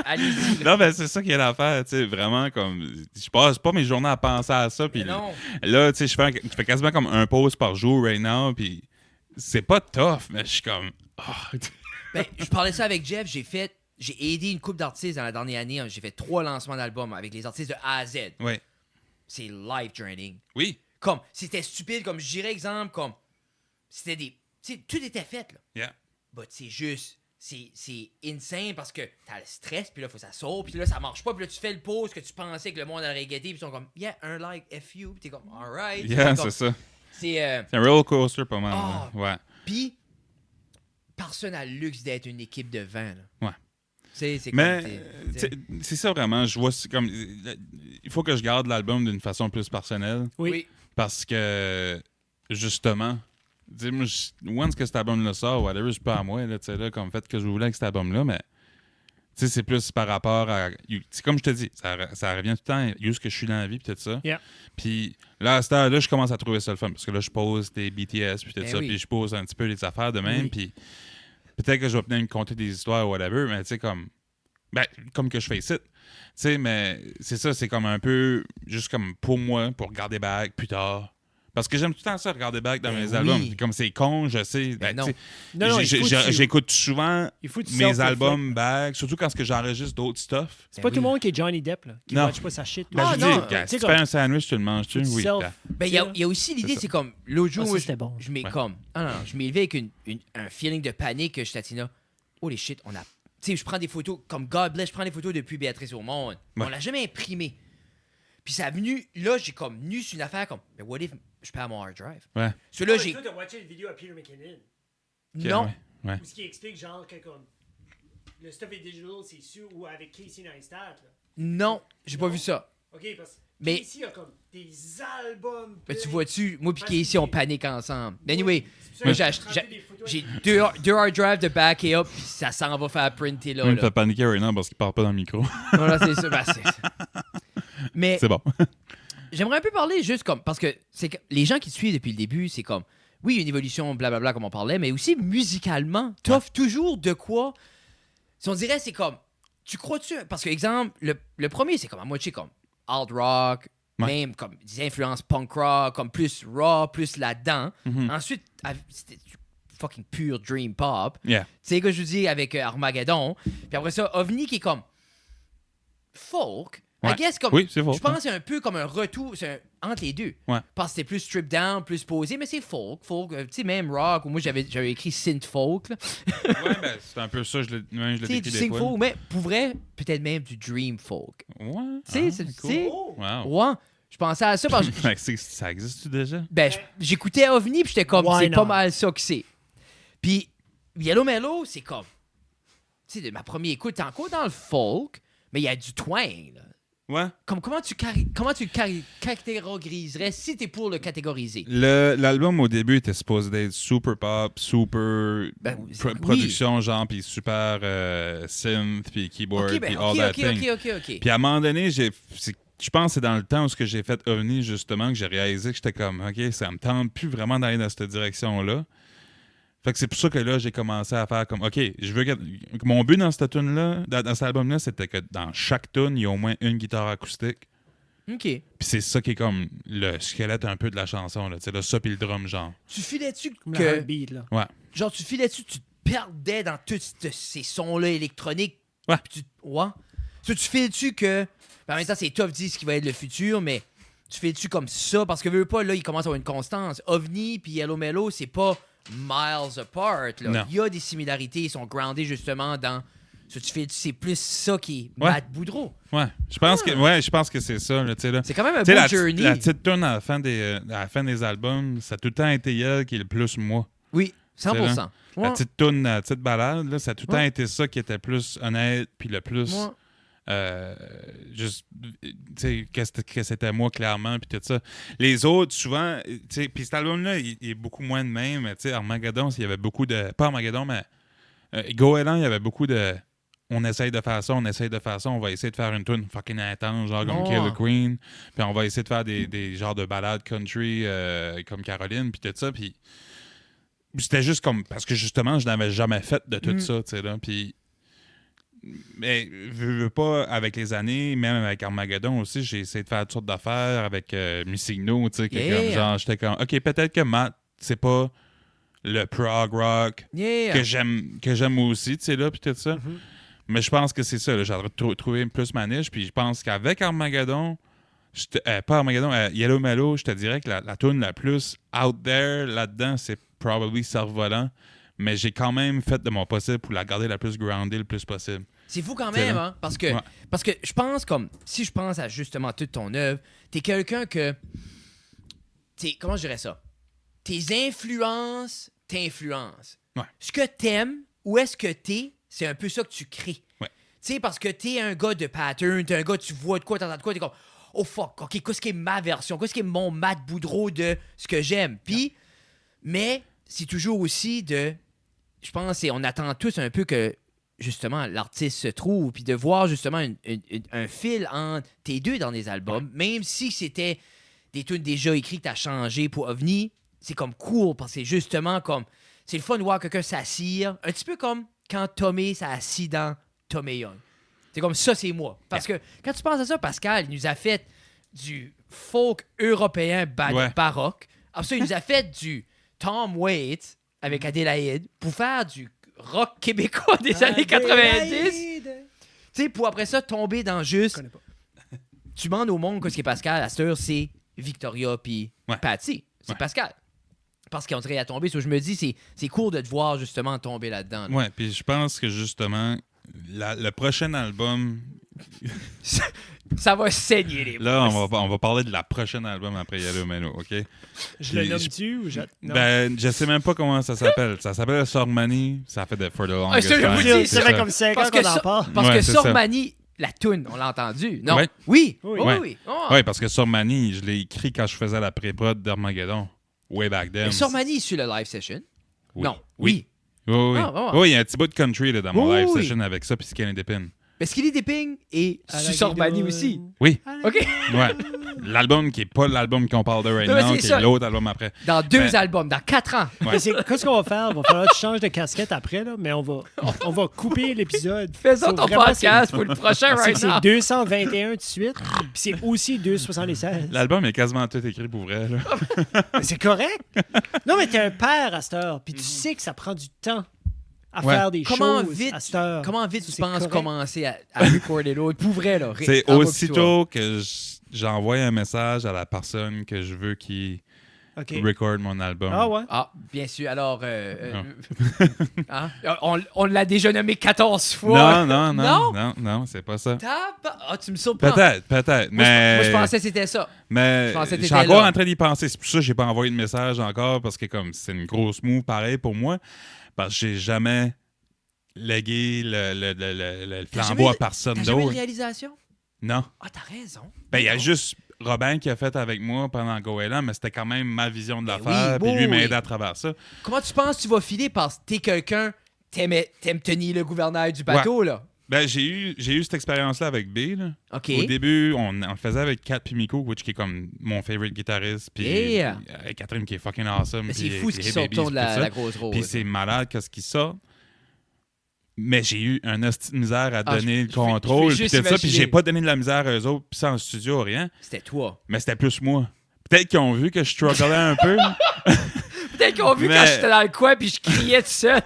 Allez-y. Non, ben, c'est ça qui est l'affaire, tu sais, vraiment, comme, je passe pas mes journées à penser à ça, puis là, tu sais, je fais quasiment comme un pause par jour right now, puis c'est pas tough, mais je suis comme... Oh. Ben, je parlais ça avec Jeff, j'ai aidé une couple d'artistes dans la dernière année, j'ai fait 3 lancements d'albums avec les artistes de A à Z. Oui. C'est life draining. Oui. Comme, c'était stupide, comme je dirais exemple, comme, c'était des... Tu sais, tout était fait, là. Yeah. But c'est juste... C'est insane parce que t'as le stress, puis là, faut que ça saute, puis là, ça marche pas, puis là, tu fais le pause que tu pensais que le monde allait guetter, puis ils sont comme, yeah, un like, FU, puis t'es comme, alright. Yeah, c'est ça. C'est un roller coaster pas mal. Oh, ouais. Puis, personne a le luxe d'être une équipe de 20. Là. Ouais. C'est mais c'est ça vraiment. Je vois comme il faut que je garde l'album d'une façon plus personnelle. Oui. Parce que justement, moi, once que cet album-là sort, whatever, c'est pas à moi, là, là, comme fait que je voulais avec cet album-là, mais c'est plus par rapport à. C'est comme je te dis, ça revient tout le temps, où est-ce que je suis dans la vie, puis tout ça. Yeah. Puis là, à ce temps-là, je commence à trouver ça le fun, parce que là, je pose des BTS, puis tout ça, puis je pose un petit peu les affaires de même, puis peut-être que je vais peut-être me conter des histoires ou whatever, mais tu sais, comme que je fais ici. Tu sais, mais c'est ça, c'est comme un peu juste comme pour moi, pour garder back plus tard. Parce que j'aime tout le temps ça, regarder back dans mes albums. Comme c'est con, je sais. J'écoute souvent mes albums back, surtout quand j'enregistre d'autres stuff. C'est pas tout le monde qui est Johnny Depp, là, qui watch pas sa shit. Là. Si tu fais un sandwich, tu le manges, tu oui. Il y a aussi l'idée, c'est comme l'autre jour, je m'ai levé avec un feeling de panique que je tatina. Holy shit, on a. Tu sais, je prends des photos, comme God bless, je prends des photos depuis Béatrice au monde. On l'a jamais imprimé. Puis ça a venu, là, j'ai comme venu sur une affaire comme, mais what if je perds mon hard drive? Ouais. So là, j'ai. Tu as watché une vidéo à Peter McKinnon? Non. Ouais. Où ce qui explique, genre, que comme, le stuff est digital, c'est sûr, ou avec Casey Neistat, là. Non, j'ai pas vu ça. OK, parce que Casey a comme des albums. Mais tu vois-tu, moi pis Casey, on panique ensemble. Mais anyway, moi, j'ai deux hard drives de back et up, pis ça s'en va faire printer là. Il me fait paniquer right now parce qu'il parle pas dans le micro. Voilà, c'est ça. Mais c'est bon. J'aimerais un peu parler juste comme. Parce que les gens qui te suivent depuis le début, c'est comme. Oui, une évolution, blablabla, comme on parlait, mais aussi musicalement, t'offres toujours de quoi. Si on dirait, c'est comme. Tu crois-tu. Parce que, exemple, le premier, c'est comme à moitié comme alt rock, même comme des influences punk rock, comme plus raw, plus là-dedans. Ensuite, c'était fucking pure dream pop. Tu sais que je vous dis avec Armageddon. Puis après ça, OVNI qui est comme. Folk. I guess comme. Oui, c'est folk. Je pense que c'est un peu comme un retour entre les deux. Parce que c'était plus stripped down, plus posé, mais c'est folk. Tu sais, même rock, ou moi j'avais écrit synth folk. Là. Ben c'est un peu ça, je l'ai décrit du des synth fois. folk, mais pour vrai, peut-être même du dream folk. Ouais. Tu sais, cool. Ouais. Je pensais à ça parce que. Ça existe-tu déjà? Ben, j'écoutais OVNI, puis j'étais comme, c'est pas mal ça que c'est. Puis, Yellow Mellow, c'est comme. Tu sais, de ma première écoute, t'es encore dans le folk, mais il y a du twang, là. Ouais. Comment tu catégoriserais si t'es pour le catégoriser? L'album au début était supposé d'être super pop, super production, genre, puis super synth, puis keyboard, puis all that thing. OK. Puis à un moment donné, je pense que c'est dans le temps où j'ai fait OVNI, justement, que j'ai réalisé que j'étais comme, OK, ça me tente plus vraiment d'aller dans cette direction-là. Fait que c'est pour ça que là, j'ai commencé à faire comme, OK, je veux que... Mon but dans cette tune-là, dans cet album-là, c'était que dans chaque tune, il y a au moins une guitare acoustique. OK. Puis c'est ça qui est comme le squelette un peu de la chanson, là. Tu sais, ça puis le drum, genre. Tu filais-tu comme que... le beat, là. Ouais. Genre, tu filais-tu, tu te perdais dans tous ces sons-là électroniques. Ouais. Ouais. Tu files-tu que... En même temps, c'est tough dit ce qui va être le futur, mais tu files-tu comme ça? Parce que, veux pas, là, il commence à avoir une constance. OVNI puis Yellow Mellow, c'est pas... miles apart. Là. Il y a des similarités, ils sont groundés justement dans ce que tu fais. C'est plus ça qui est Matt Boudreau. Ouais, je pense que c'est ça. Là, c'est quand même un beau journey. La petite tune à la fin des albums, ça a tout le temps été elle qui est le plus moi. Oui, 100%. La petite tune, la petite balade, là, ça a tout le temps été ça qui était plus honnête, puis le plus... juste, tu sais, que c'était moi, clairement, puis tout ça. Les autres, souvent, tu sais, puis cet album-là, il est beaucoup moins de même. Tu sais, Armageddon, il y avait beaucoup de... Pas Armageddon, mais Goéland, il y avait beaucoup de... On essaye de faire ça, on va essayer de faire une tune fucking intense, genre comme Kill the Queen, puis on va essayer de faire des genres de ballades country comme Caroline, puis tout ça, puis c'était juste comme... Parce que, justement, je n'avais jamais fait de tout ça, tu sais, là, puis... Mais je veux pas, avec les années, même avec Armageddon aussi, j'ai essayé de faire toutes sortes d'affaires avec Missigno, tu sais, comme genre, j'étais comme, OK, peut-être que Matt, c'est pas le prog rock que j'aime aussi, tu sais, là, puis tout ça. Mais je pense que c'est ça, là, j'aurais trouvé plus ma niche, puis je pense qu'avec Armageddon, pas Armageddon, Yellow Mellow, je te dirais que la tune la plus out there là-dedans, c'est probably Cerf-Volant. Mais j'ai quand même fait de mon possible pour la garder la plus groundée le plus possible. C'est fou quand même, hein? Parce que je pense comme... Si je pense à justement toute ton œuvre, t'es quelqu'un que... Comment je dirais ça? Tes influences t'influencent. Ouais. Ce que t'aimes, où est-ce que t'es, c'est un peu ça que tu crées. Ouais. Tu sais, parce que t'es un gars de pattern, t'es un gars, tu vois de quoi, t'entends de quoi, t'es comme, oh fuck, OK, qu'est-ce qui est ma version, qu'est-ce qui est mon Matt Boudreau de ce que j'aime. Puis, mais c'est toujours aussi de, je pense, on attend tous un peu que, justement, l'artiste se trouve, puis de voir, justement, un fil entre tes deux dans des albums, même si c'était des tunes déjà écrites que t'as changé pour OVNI, c'est comme cool, parce que c'est justement comme, c'est le fun de voir quelqu'un s'assire, un petit peu comme quand Tommy s'est assis dans Tommy Young. C'est comme ça, c'est moi. Parce que quand tu penses à ça, Pascal, il nous a fait du folk européen baroque. Après ça, il nous a fait du Tom Waits avec Adélaïde pour faire du rock québécois des années 90. Tu sais, pour après ça tomber dans juste... Tu demandes au monde qu'est-ce qui est Pascal, à cette heure, c'est Victoria puis Patty. C'est Pascal. Parce qu'on dirait à tomber. So, je me dis, c'est cool de te voir justement tomber là-dedans. Là. Ouais, puis je pense que justement, le prochain album... ça va saigner les Là, on va parler de la prochaine album après Yellow Mano, OK? Je le nomme-tu ou je... Non. Ben, je sais même pas comment ça s'appelle. Ça s'appelle Sormani. Ça fait For the Longest Time. Ça fait comme 5 ans qu'on en parle. Parce que Sormani, la toune, on l'a entendu. Non? Ouais. Oui. Oui, parce que Sormani, je l'ai écrit quand je faisais la pré-prod d'Armageddon. Way back then. Mais Sormani est sur le live session? Oui. Non. Oui. Oui, il y a un petit bout de country là, dans mon live session avec ça, puis Skinny Dippin'. Mais Skinny Dipping est sur Sormani aussi. Oui. OK. Ouais. L'album qui n'est pas l'album qu'on parle de right now, qui est l'autre album après. Dans 2 albums, dans 4 ans. Ouais. Qu'est-ce qu'on va faire? Il va falloir que tu changes de casquette après, là, mais on va couper l'épisode. Fais-ça ton podcast pour le prochain right now. C'est 221 de suite, puis c'est aussi 276. L'album est quasiment tout écrit pour vrai. Là. C'est correct. Non, mais t'es un père à cette heure, puis tu sais que ça prend du temps à faire des choses à cette heure. Comment vite tu penses commencer à recorder l'autre? Pour vrai, là. C'est aussitôt que j'envoie un message à la personne que je veux qui record mon album. Ah ouais? Ah, bien sûr. Alors, on l'a déjà nommé 14 fois. Non, c'est pas ça. Ah, tu me surprends. Peut-être. Mais... Moi, je pensais que c'était ça. Mais je suis encore en train d'y penser. C'est pour ça que j'ai pas envoyé de message encore, parce que comme c'est une grosse move pareil pour moi. Parce que j'ai jamais légué le flambeau à personne d'autre. T'as jamais eu de réalisation? Non. Ah, t'as raison. Ben, il y a juste Robin qui a fait avec moi pendant Goéland, mais c'était quand même ma vision de l'affaire, puis lui m'a aidé à travers ça. Comment tu penses que tu vas filer parce que t'es quelqu'un, t'aimes tenir le gouvernail du bateau, là? Ben, j'ai eu cette expérience-là avec B. Là. OK. Au début, on le faisait avec Kat puis Miko, qui est comme mon favorite guitariste, puis avec Catherine qui est fucking awesome. Mais c'est fou ce qui sort de la grosse rose. Puis c'est malade qu'est-ce qui sort. Mais j'ai eu un hostie de misère à donner le contrôle, puis tout ça, puis j'ai pas donné de la misère à eux autres, puis ça en studio, rien. C'était toi. Mais c'était plus moi. Peut-être qu'ils ont vu que je strugglais un peu. Peut-être qu'ils ont vu quand j'étais dans le coin, puis je criais tout seul.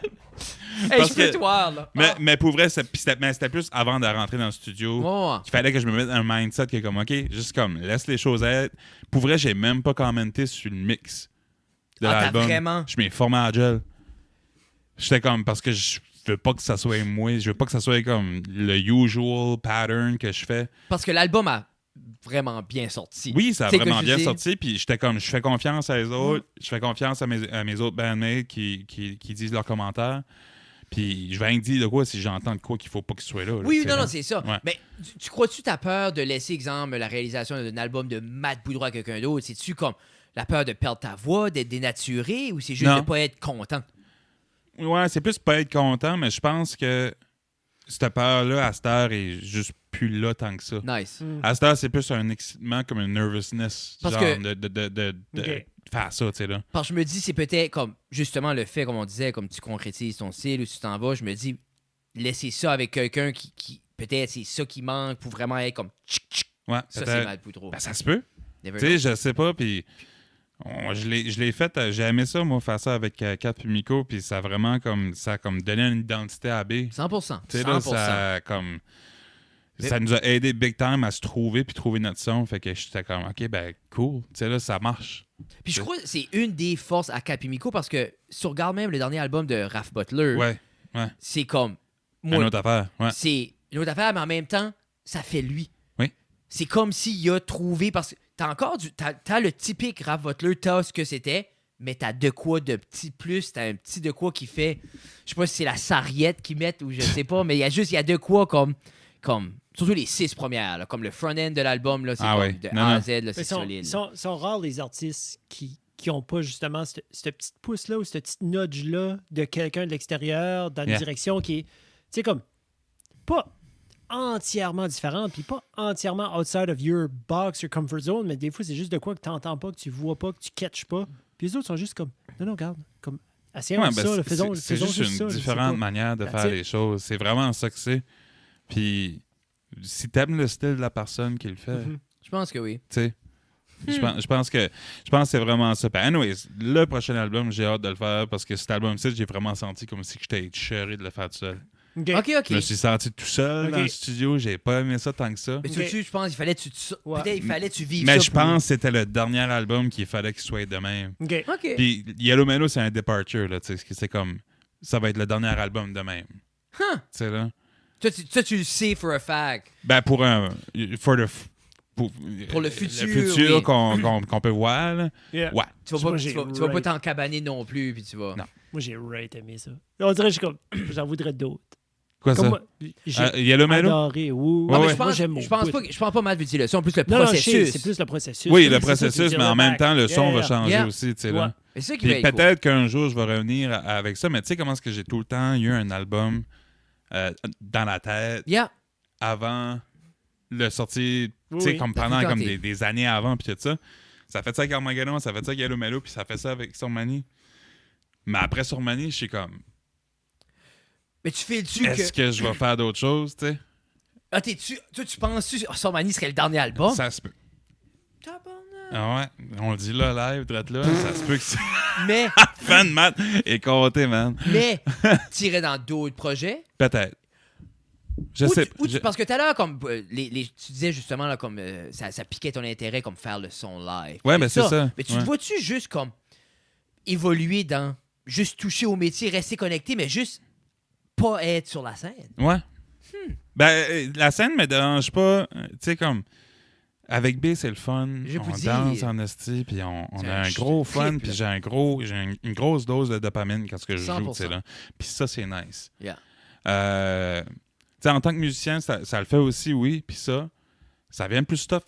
Hey, je peux te voir, là. Mais pour vrai, c'était plus avant de rentrer dans le studio. Il fallait que je me mette un mindset qui est comme, OK, juste comme, laisse les choses être. Pour vrai, j'ai même pas commenté sur le mix de l'album. Vraiment? Je m'ai formé à gel. J'étais comme, parce que je veux pas que ça soit moi. Je veux pas que ça soit comme le usual pattern que je fais. Parce que l'album a vraiment bien sorti. Oui, ça a vraiment bien sorti. Puis j'étais comme, je fais confiance à les autres. Je fais confiance à mes autres bandmates qui disent leurs commentaires. Puis je vais rien dire de quoi si j'entends de quoi qu'il faut pas qu'il soit là. Oui, non, c'est ça. Ouais. Mais tu crois-tu t'as peur de laisser, exemple, la réalisation d'un album de Matt Boudreau à quelqu'un d'autre? C'est-tu comme la peur de perdre ta voix, d'être dénaturé, ou c'est juste de pas être content? Ouais, c'est plus pas être content, mais je pense que cette peur-là, à cette heure, est juste plus là tant que ça. Nice. À cette heure, c'est plus un excitement comme un nervousness, parce genre que... de faire ça, tu sais, là. Parce que je me dis, c'est peut-être comme, justement, le fait, comme on disait, comme tu concrétises ton style ou tu t'en vas, je me dis, laisser ça avec quelqu'un qui peut-être c'est ça qui manque pour vraiment être comme ouais, ça, c'est Matt Boudreau. Ben, ça se peut. Tu sais, je sais pas, puis je l'ai fait, j'ai aimé ça, moi, faire ça avec Kat et Miko, puis ça a vraiment comme, ça a comme donné une identité à B. 100%. Tu sais, là, ça comme... Ça nous a aidé big time à se trouver puis trouver notre son. Fait que j'étais comme, OK, ben cool. Tu sais, là, ça marche. Puis je crois que c'est une des forces à Capimico parce que si tu regardes même le dernier album de Raph Butler, c'est comme... Moi, une autre affaire. Ouais. C'est une autre affaire, mais en même temps, ça fait lui. Oui. C'est comme s'il a trouvé... Parce que t'as encore t'as le typique Raph Butler, t'as ce que c'était, mais t'as de quoi de petit plus, t'as un petit de quoi qui fait, je sais pas si c'est la sarriette qu'ils mettent ou je sais pas, mais il y a de quoi comme surtout les 6 premières, là, comme le front-end de l'album, là, c'est de A à Z, là, c'est solide. Sont rares les artistes qui n'ont pas justement cette petite pouce-là ou cette petite nudge-là de quelqu'un de l'extérieur dans une direction qui est, tu sais, comme pas entièrement différente, puis pas entièrement outside of your box, your comfort zone, mais des fois, c'est juste de quoi que tu n'entends pas, que tu vois pas, que tu catches pas. Puis les autres sont juste comme, non, regarde, comme, essayons ça, faisons c'est juste une différente manière de faire les choses. C'est vraiment ça que c'est. Puis, si t'aimes le style de la personne qui le fait, je pense que oui. Tu sais, je pense que c'est vraiment ça. Puis anyways, le prochain album, j'ai hâte de le faire parce que cet album-ci, j'ai vraiment senti comme si j'étais écheuré de le faire tout seul. OK. Je me suis senti tout seul dans le studio. J'ai pas aimé ça tant que ça. Mais je pense qu'il fallait que tu vives mais ça. Je pense que c'était le dernier album qu'il fallait qu'il soit de même. OK. Puis Yellow Mellow, c'est un departure. Là, c'est comme, ça va être le dernier album de même. Tu sais, là. Toi, tu le sais for a fact. Ben, pour le futur. Le futur qu'on peut voir. Là. Ouais. Tu vas pas t'encabaner non plus, puis tu vas. Non. Moi, j'ai aimé ça. On dirait que j'en voudrais d'autres. Quoi comme ça? Moi, Yellow Mellow? Adoré, oui. Je pense pas mal d'utilisation. En plus, le processus. C'est plus le processus. Oui, le processus, mais en même temps, le son va changer aussi. Tu sais, là. C'est ça qui va être peut-être qu'un jour, je vais revenir avec ça, mais tu sais comment est-ce que j'ai tout le temps eu un album dans la tête avant le sortir, tu sais, comme pendant comme des années avant, puis tout ça. Ça fait ça avec Armageddon, ça fait ça avec Yellow Mellow, puis ça fait ça avec Sormani. Mais après Sormani, je suis comme... Mais tu fais-tu Est-ce que je vais faire d'autres choses, tu sais? Ah, toi, tu penses-tu que Sormani serait le dernier album? Ça se peut. Ah ouais, on le dit là, live, là, ça se peut que c'est... Mais... Fan, Matt, est compté, man. Mais, t'irais dans d'autres projets? Peut-être. Parce que tout à l'heure, comme tu disais justement, là, comme ça piquait ton intérêt, comme faire le son live. Ouais, mais c'est ça. Mais tu te vois-tu juste comme évoluer dans... Juste toucher au métier, rester connecté, mais juste pas être sur la scène? Ouais. Ben, la scène me dérange pas. Tu sais, comme... Avec B, c'est le fun. On danse en esti, puis on a un gros fun, puis j'ai une grosse dose de dopamine quand je joue, tu sais, là. Puis ça, c'est nice. Yeah. Tu sais, en tant que musicien, ça le fait aussi, oui, puis ça vient plus tough.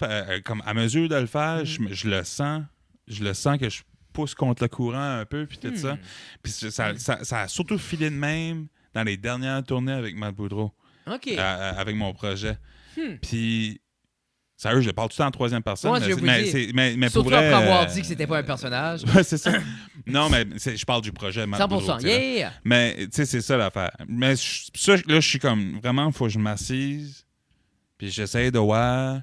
Comme à mesure de le faire, je le sens que je pousse contre le courant un peu, puis tout ça. Puis ça a surtout filé de même dans les dernières tournées avec Matt Boudreau. OK. Avec mon projet. Puis... Sérieux, je parle tout le temps en troisième personne. Moi, mais surtout pour vrai, après avoir dit que c'était pas un personnage. Ouais, c'est ça. Non, mais je parle du projet. 100%. Boudreau, Yeah. Mais tu sais, c'est ça l'affaire. Mais ça, là, je suis comme vraiment, il faut que je m'assise. Puis j'essaye de voir.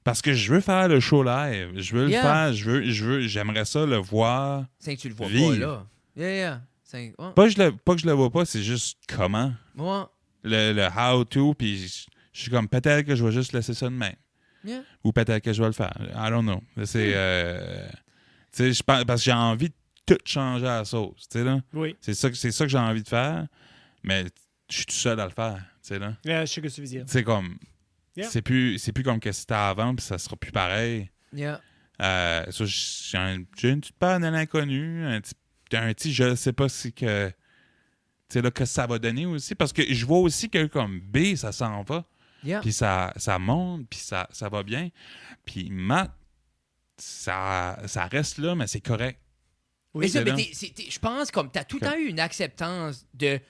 Parce que je veux faire le show live. Je veux le faire. J'aimerais ça le voir. C'est que tu le vois vivre. pas, là. Pas que je le vois pas, c'est juste comment. Ouais. Le how-to. Puis je suis comme, peut-être que je vais juste laisser ça de même. Yeah. Ou peut-être que je vais le faire. I don't know. C'est, tu sais, parce que j'ai envie de tout changer à la sauce. Tu sais, là? Oui. C'est ça que j'ai envie de faire, mais je suis tout seul à le faire. Tu sais, là? Yeah, je sais que tu veux dire. C'est comme... Yeah. C'est plus comme que c'était avant, puis ça sera plus pareil. Yeah. J'ai une petite peur de l'inconnu, un petit je sais pas si que... Tu sais, là, que ça va donner aussi. Parce que je vois aussi que comme B, ça s'en va. Yeah. Puis ça monte, puis ça va bien. Puis Matt, ça reste là, mais c'est correct. Oui, je pense comme tu as tout le temps eu une acceptance de...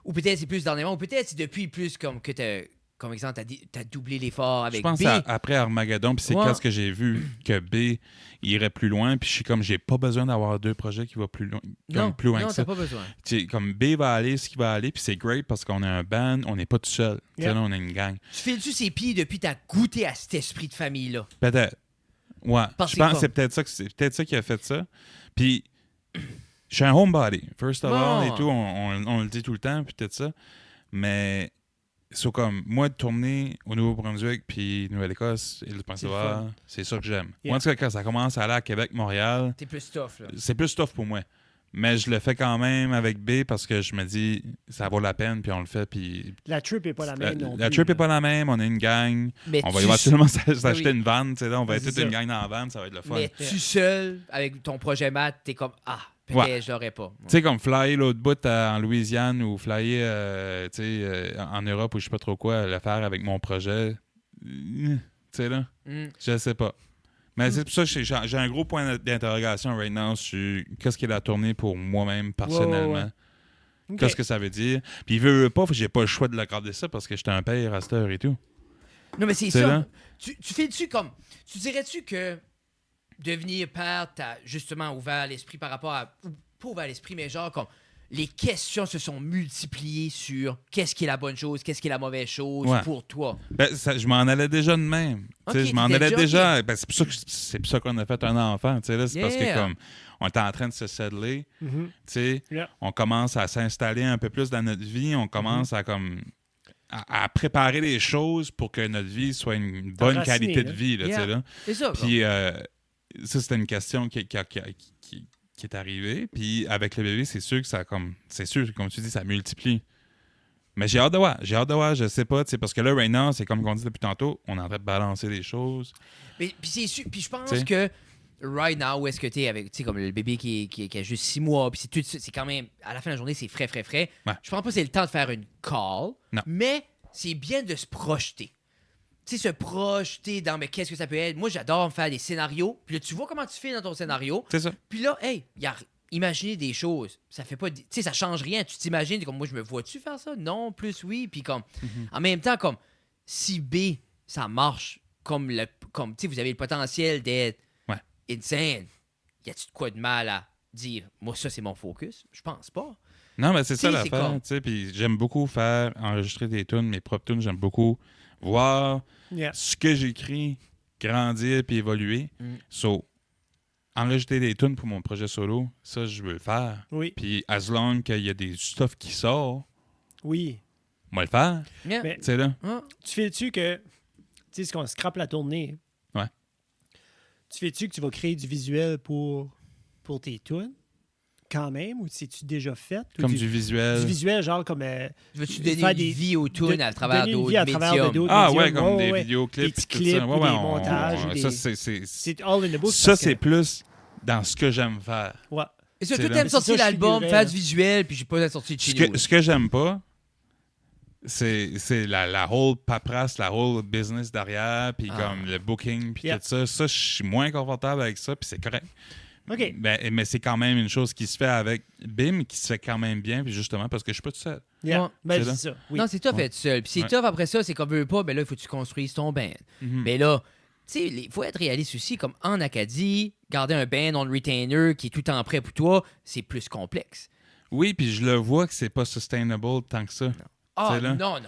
Ou peut-être c'est plus dernièrement, ou peut-être c'est depuis plus comme que tu comme exemple, t'as doublé l'effort avec B. Je pense après Armageddon, puis c'est quand ce que j'ai vu que B irait plus loin, puis je suis comme, j'ai pas besoin d'avoir 2 projets qui vont plus loin, plus loin que ça. Non, t'as pas besoin. Comme B va aller ce qu'il va aller, puis c'est great parce qu'on a un band, on n'est pas tout seul. Là, on a une gang. Tu files-tu ses pieds depuis que t'as goûté à cet esprit de famille-là? Peut-être. Ouais. Je pense que c'est peut-être ça qui a fait ça. Puis, je suis un homebody, first of all, et tout, on le dit tout le temps, puis peut-être ça. Mais... So, comme, moi, de tourner au Nouveau-Brunswick puis Nouvelle-Écosse et le Prince-Édouard, c'est ça que j'aime. Moi, en tout cas, quand ça commence à aller à Québec, Montréal... T'es plus tough, là. C'est plus tough pour moi. Mais je le fais quand même avec B parce que je me dis, ça vaut la peine, puis on le fait. Puis la trip n'est pas la même non plus. La trip n'est pas la même, on est une gang. Mais on va éventuellement s'acheter une vanne, tu sais, on va être toute ça. une gang dans la vanne, ça va être le fun. Mais tu seul, avec ton projet Matt, t'es comme, peut-être je l'aurais pas. Tu sais, comme flyer l'autre bout en Louisiane ou flyer en Europe ou je sais pas trop quoi, le faire avec mon projet, tu sais là, je sais pas. Mais c'est pour ça que j'ai un gros point d'interrogation right now sur qu'est-ce qu'il a tourné pour moi-même personnellement. Ouais. Okay. Qu'est-ce que ça veut dire. Puis il veut pas, j'ai pas le choix de l'accorder ça parce que j'étais un père à cette heure et tout. Non, mais c'est ça. Là? Tu fais-tu comme... Tu dirais-tu que devenir père t'a justement ouvert l'esprit par rapport à... Pas ouvert l'esprit, mais genre comme... Les questions se sont multipliées sur qu'est-ce qui est la bonne chose, qu'est-ce qui est la mauvaise chose pour toi. Ben, je m'en allais déjà de même. Okay, je m'en allais déjà. Okay. Ben, c'est pour ça qu'on a fait un enfant. Là, c'est parce que comme on était en train de se settler, on commence à s'installer un peu plus dans notre vie, on commence à comme à préparer les choses pour que notre vie soit une bonne qualité de vie. Là. C'est ça. Puis ça, c'était une question qui est arrivé. Puis avec le bébé, c'est sûr que comme tu dis, ça multiplie. Mais j'ai hâte de voir, je sais pas, parce que là, right now, c'est comme on dit depuis tantôt, on est en train de balancer les choses. Puis c'est sûr, puis je pense que right now, où est-ce que t'es avec, comme le bébé qui a juste 6 mois, puis c'est quand même, à la fin de la journée, c'est frais. Ouais. Je pense pas que c'est le temps de faire une call, non. Mais c'est bien de se projeter. Tu sais, se projeter dans, mais qu'est-ce que ça peut être? Moi, j'adore me faire des scénarios. Puis là, tu vois comment tu fais dans ton scénario. C'est ça. Puis là, imaginer des choses. Ça fait pas... Tu sais, ça change rien. Tu t'imagines, comme moi, je me vois-tu faire ça? Non, plus oui. Puis comme... En même temps, comme, si B, ça marche, comme tu sais, vous avez le potentiel d'être insane, y a-tu de quoi de mal à dire, moi, ça, c'est mon focus? Je pense pas. Non, mais c'est ça l'affaire. Puis j'aime beaucoup enregistrer des tunes, mes propres tunes. J'aime beaucoup voir ce que j'écris grandir puis évoluer. So, enregistrer des tunes pour mon projet solo, ça, je veux le faire. Oui. Puis, as long qu'il y a des stuff qui sort, oui, on va le faire. Yeah. Mais, tu sais, là. Tu fais-tu que, tu sais, ce qu'on scrape la tournée, tu fais-tu que tu vas créer du visuel pour tes tunes? Quand même, ou c'est-tu déjà fait? Comme du visuel. Du visuel, genre comme... Veux-tu donner une vie aux tunes à travers d'autres médiums? Ouais, comme des vidéoclips. Des petits clips, ou des montages. C'est all in the book. Ça, c'est plus dans ce que j'aime faire. Ouais. Et ça, toi, t'aimes sortir l'album, faire du visuel, puis j'ai pas sorti de chez nous. Ce que j'aime pas, c'est la whole paperasse, la whole business derrière, puis comme le booking, puis tout ça. Ça, je suis moins confortable avec ça, puis c'est correct. OK. Mais c'est quand même une chose qui se fait avec BIM, qui se fait quand même bien, puis justement parce que je suis pas tout seul. C'est ça. Oui. Non, c'est tough être seul. Puis c'est tough après ça, c'est qu'on veut pas, mais là, il faut que tu construises ton band. Mais là, tu sais, il faut être réaliste aussi, comme en Acadie, garder un band on retainer qui est tout le temps prêt pour toi, c'est plus complexe. Oui, puis je le vois que c'est pas sustainable tant que ça. Non. Non.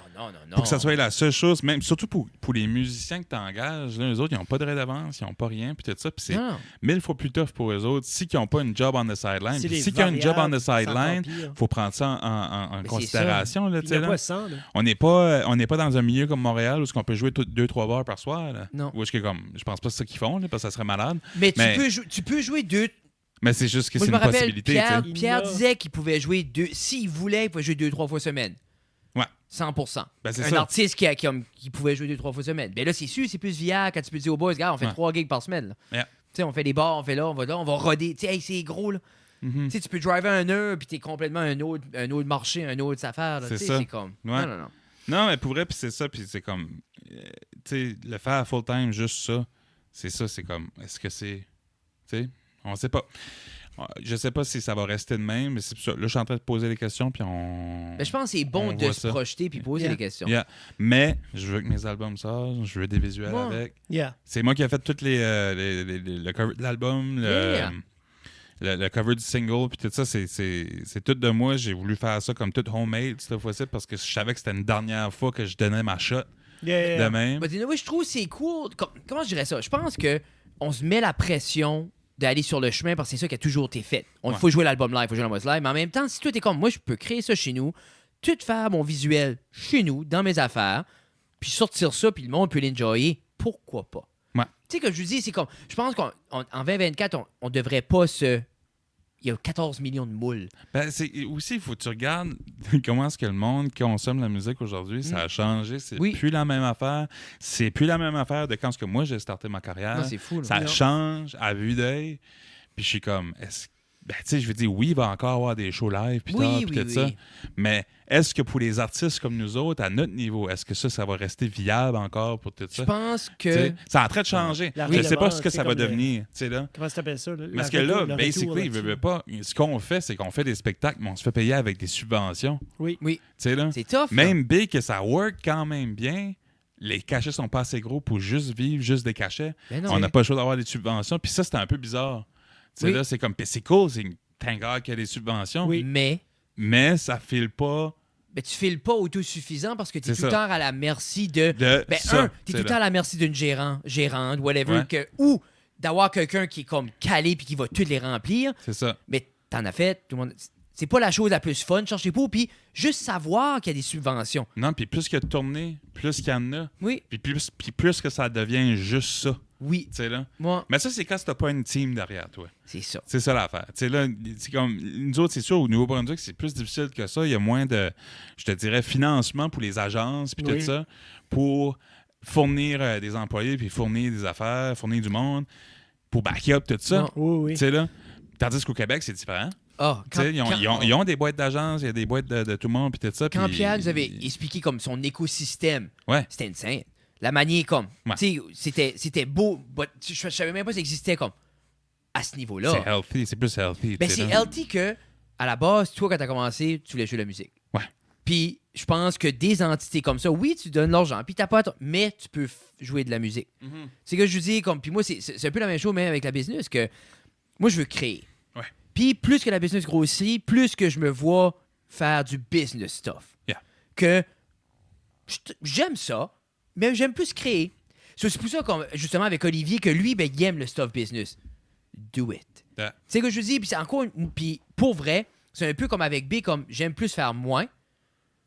Pour que ça soit la seule chose, même surtout pour les musiciens que tu engages, eux autres, ils n'ont pas de raid d'avance, ils n'ont pas rien, puis tout ça, puis c'est 1000 fois plus tough pour eux autres si ils n'ont pas une job on the sideline. Si ils ont une job on the sideline, il faut prendre ça en considération. Là, on n'est pas dans un milieu comme Montréal où on peut jouer 2-3 bars par soir. Là. Non. Où je pense pas que c'est ça qu'ils font, là, parce que ça serait malade. Mais tu peux jouer 2. Mais c'est juste que moi, c'est une possibilité. Pierre disait qu'il pouvait jouer 2. S'il voulait, il pouvait jouer 2-3 fois semaine. Ouais. 100%. C'est un ça. artiste qui pouvait jouer 2-3 fois semaine. Mais là, c'est sûr, c'est plus viable quand tu peux dire aux boys, regarde, on fait 3 gigs par semaine. Tu sais, on fait des bars, on fait là, on va roder. Tu sais, c'est gros, là. Tu sais, tu peux driver un heure, puis t'es complètement un autre marché, un autre affaire. Là. C'est ça. C'est comme... Ouais. Non. Non, mais pour vrai, puis c'est ça, puis c'est comme... tu sais, le faire full-time, juste ça, c'est comme... Est-ce que c'est... Tu sais, on sait pas. Je sais pas si ça va rester de même, mais c'est ça. Là, je suis en train de poser des questions, puis Mais je pense que c'est bon de se projeter puis poser des questions. Mais je veux que mes albums sortent, je veux des visuels avec. C'est moi qui ai fait toutes le cover de l'album, le cover du single, puis tout ça, c'est tout de moi. J'ai voulu faire ça comme tout homemade cette fois-ci, parce que je savais que c'était une dernière fois que je donnais ma shot de même. Oui, je trouve que c'est cool. Comment je dirais ça? Je pense que on se met la pression d'aller sur le chemin parce que c'est ça qui a toujours été fait. Il faut jouer l'album live, il faut jouer l'album live. Mais en même temps, si toi, t'es comme moi, je peux créer ça chez nous, tout faire mon visuel chez nous, dans mes affaires, puis sortir ça, puis le monde peut l'enjoyer, pourquoi pas? Ouais. Tu sais, comme je vous dis, c'est comme... Je pense qu'en 2024, on devrait pas se il y a 14 millions de moules. Ben, aussi, il faut que tu regardes comment est-ce que le monde consomme la musique aujourd'hui. Ça a changé. C'est plus la même affaire. C'est plus la même affaire de quand moi j'ai starté ma carrière. Non, c'est fou. Là. Ça change à vue d'œil. Puis je suis comme, ben, tu sais, je veux dire, oui, il va encore avoir des shows live, puis tout ça. Mais est-ce que pour les artistes comme nous autres, à notre niveau, est-ce que ça va rester viable encore pour tout ça? Je pense que... C'est en train de changer. Je ne sais pas ce que ça va devenir. Là. Comment tu appelles ça? Parce que là, basically, ce qu'on fait, c'est qu'on fait des spectacles, mais on se fait payer avec des subventions. Oui. Là, c'est tough. Même B, que ça work quand même bien, les cachets sont pas assez gros pour juste vivre, juste des cachets. On n'a pas le choix d'avoir des subventions. Puis ça, c'était un peu bizarre. Là, c'est comme, c'est cool, c'est une tangar qui a des subventions. Oui. Mais ça file pas. Ben, tu files pas autosuffisant parce que tu es tout le temps à la merci de tu es tout le temps à la merci d'une gérante, whatever, ou d'avoir quelqu'un qui est comme calé puis qui va toutes les remplir. C'est ça. Mais t'en as fait, tout le monde. C'est pas la chose la plus fun, cherchez pas, puis juste savoir qu'il y a des subventions. Non, puis plus qu'il y a de tournées, plus qu'il y en a. Oui. Puis plus que ça devient juste ça. Oui. Tu sais, là. Moi. Mais ça, c'est quand t'as pas une team derrière toi. C'est ça. C'est ça l'affaire. Tu sais, là, c'est comme, nous autres, c'est sûr, au Nouveau-Brunswick, c'est plus difficile que ça. Il y a moins de, je te dirais, financement pour les agences, puis tout ça, pour fournir des employés, puis fournir des affaires, fournir du monde, pour back up tout ça. Tu sais, là. Tandis qu'au Québec, c'est différent. Ils ont des boîtes d'agence, il y a des boîtes de tout le monde, puis tout ça. Quand Pierre nous avait expliqué comme son écosystème, c'était insane. La manière comme, c'était beau, je savais même pas que ça existait comme à ce niveau-là. C'est healthy, c'est plus healthy. Ben, c'est healthy que, à la base, toi, quand t'as commencé, tu voulais jouer de la musique. Ouais. Puis, je pense que des entités comme ça, oui, tu donnes l'argent, puis t'as pas, mais tu peux jouer de la musique. Mm-hmm. C'est que je dis, comme, puis moi, c'est un peu la même chose, mais avec la business, que moi, je veux créer. Ouais. Puis, plus que la business grossit, plus que je me vois faire du business stuff. Yeah. Que j'aime ça, mais j'aime plus créer. C'est pour ça, comme, justement, avec Olivier, que lui, ben, il aime le stuff business. Do it. Yeah. C'est que je dis, puis c'est encore, puis pour vrai, c'est un peu comme avec B, comme j'aime plus faire moins,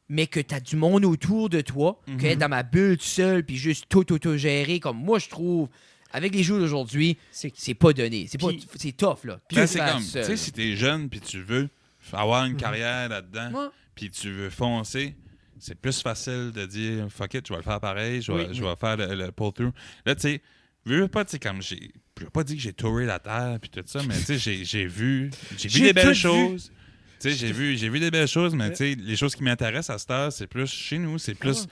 mais que t'as du monde autour de toi, que être dans ma bulle tout seul, puis juste tout gérer, comme moi, je trouve, avec les jeux d'aujourd'hui, c'est pas donné. C'est tough, là. Puis c'est comme, tu sais, si t'es jeune, puis tu veux avoir une carrière là-dedans, puis tu veux foncer, c'est plus facile de dire fuck it, je vais le faire pareil, je vais faire le pull-through. Là, tu sais, je veux pas dire que j'ai touré la terre puis tout ça, mais tu sais, j'ai vu des belles choses. Tu sais, j'ai vu des belles choses, mais tu sais, les choses qui m'intéressent à cette heure, c'est plus chez nous, c'est plus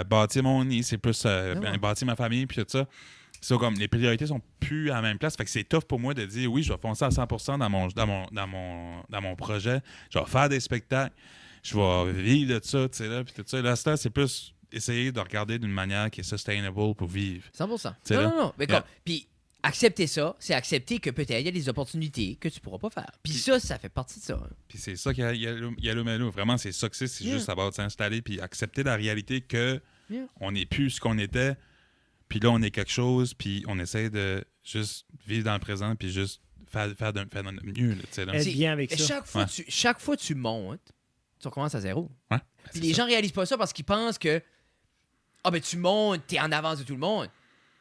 bâtir mon nid, c'est plus bâtir ma famille puis tout ça. C'est comme les priorités sont plus à la même place. Fait que c'est tough pour moi de dire oui, je vais foncer à 100% dans mon projet. Je vais faire des spectacles. Je vais vivre de ça, tu sais, là, puis tout ça. Là, c'est plus essayer de regarder d'une manière qui est sustainable pour vivre. 100%. Non. Mais comme, puis accepter ça, c'est accepter que peut-être il y a des opportunités que tu pourras pas faire. Puis ça fait partie de ça. Hein. Puis c'est ça qu'il y a le melo. Vraiment, c'est ça que c'est juste savoir s'installer puis accepter la réalité que on n'est plus ce qu'on était. Puis là, on est quelque chose, puis on essaie de juste vivre dans le présent, puis juste faire de notre mieux. Là, tu sais, là. Être bien avec ça. Chaque fois que tu montes, tu recommences à zéro. Ouais, puis les gens réalisent pas ça parce qu'ils pensent que tu montes, t'es en avance de tout le monde.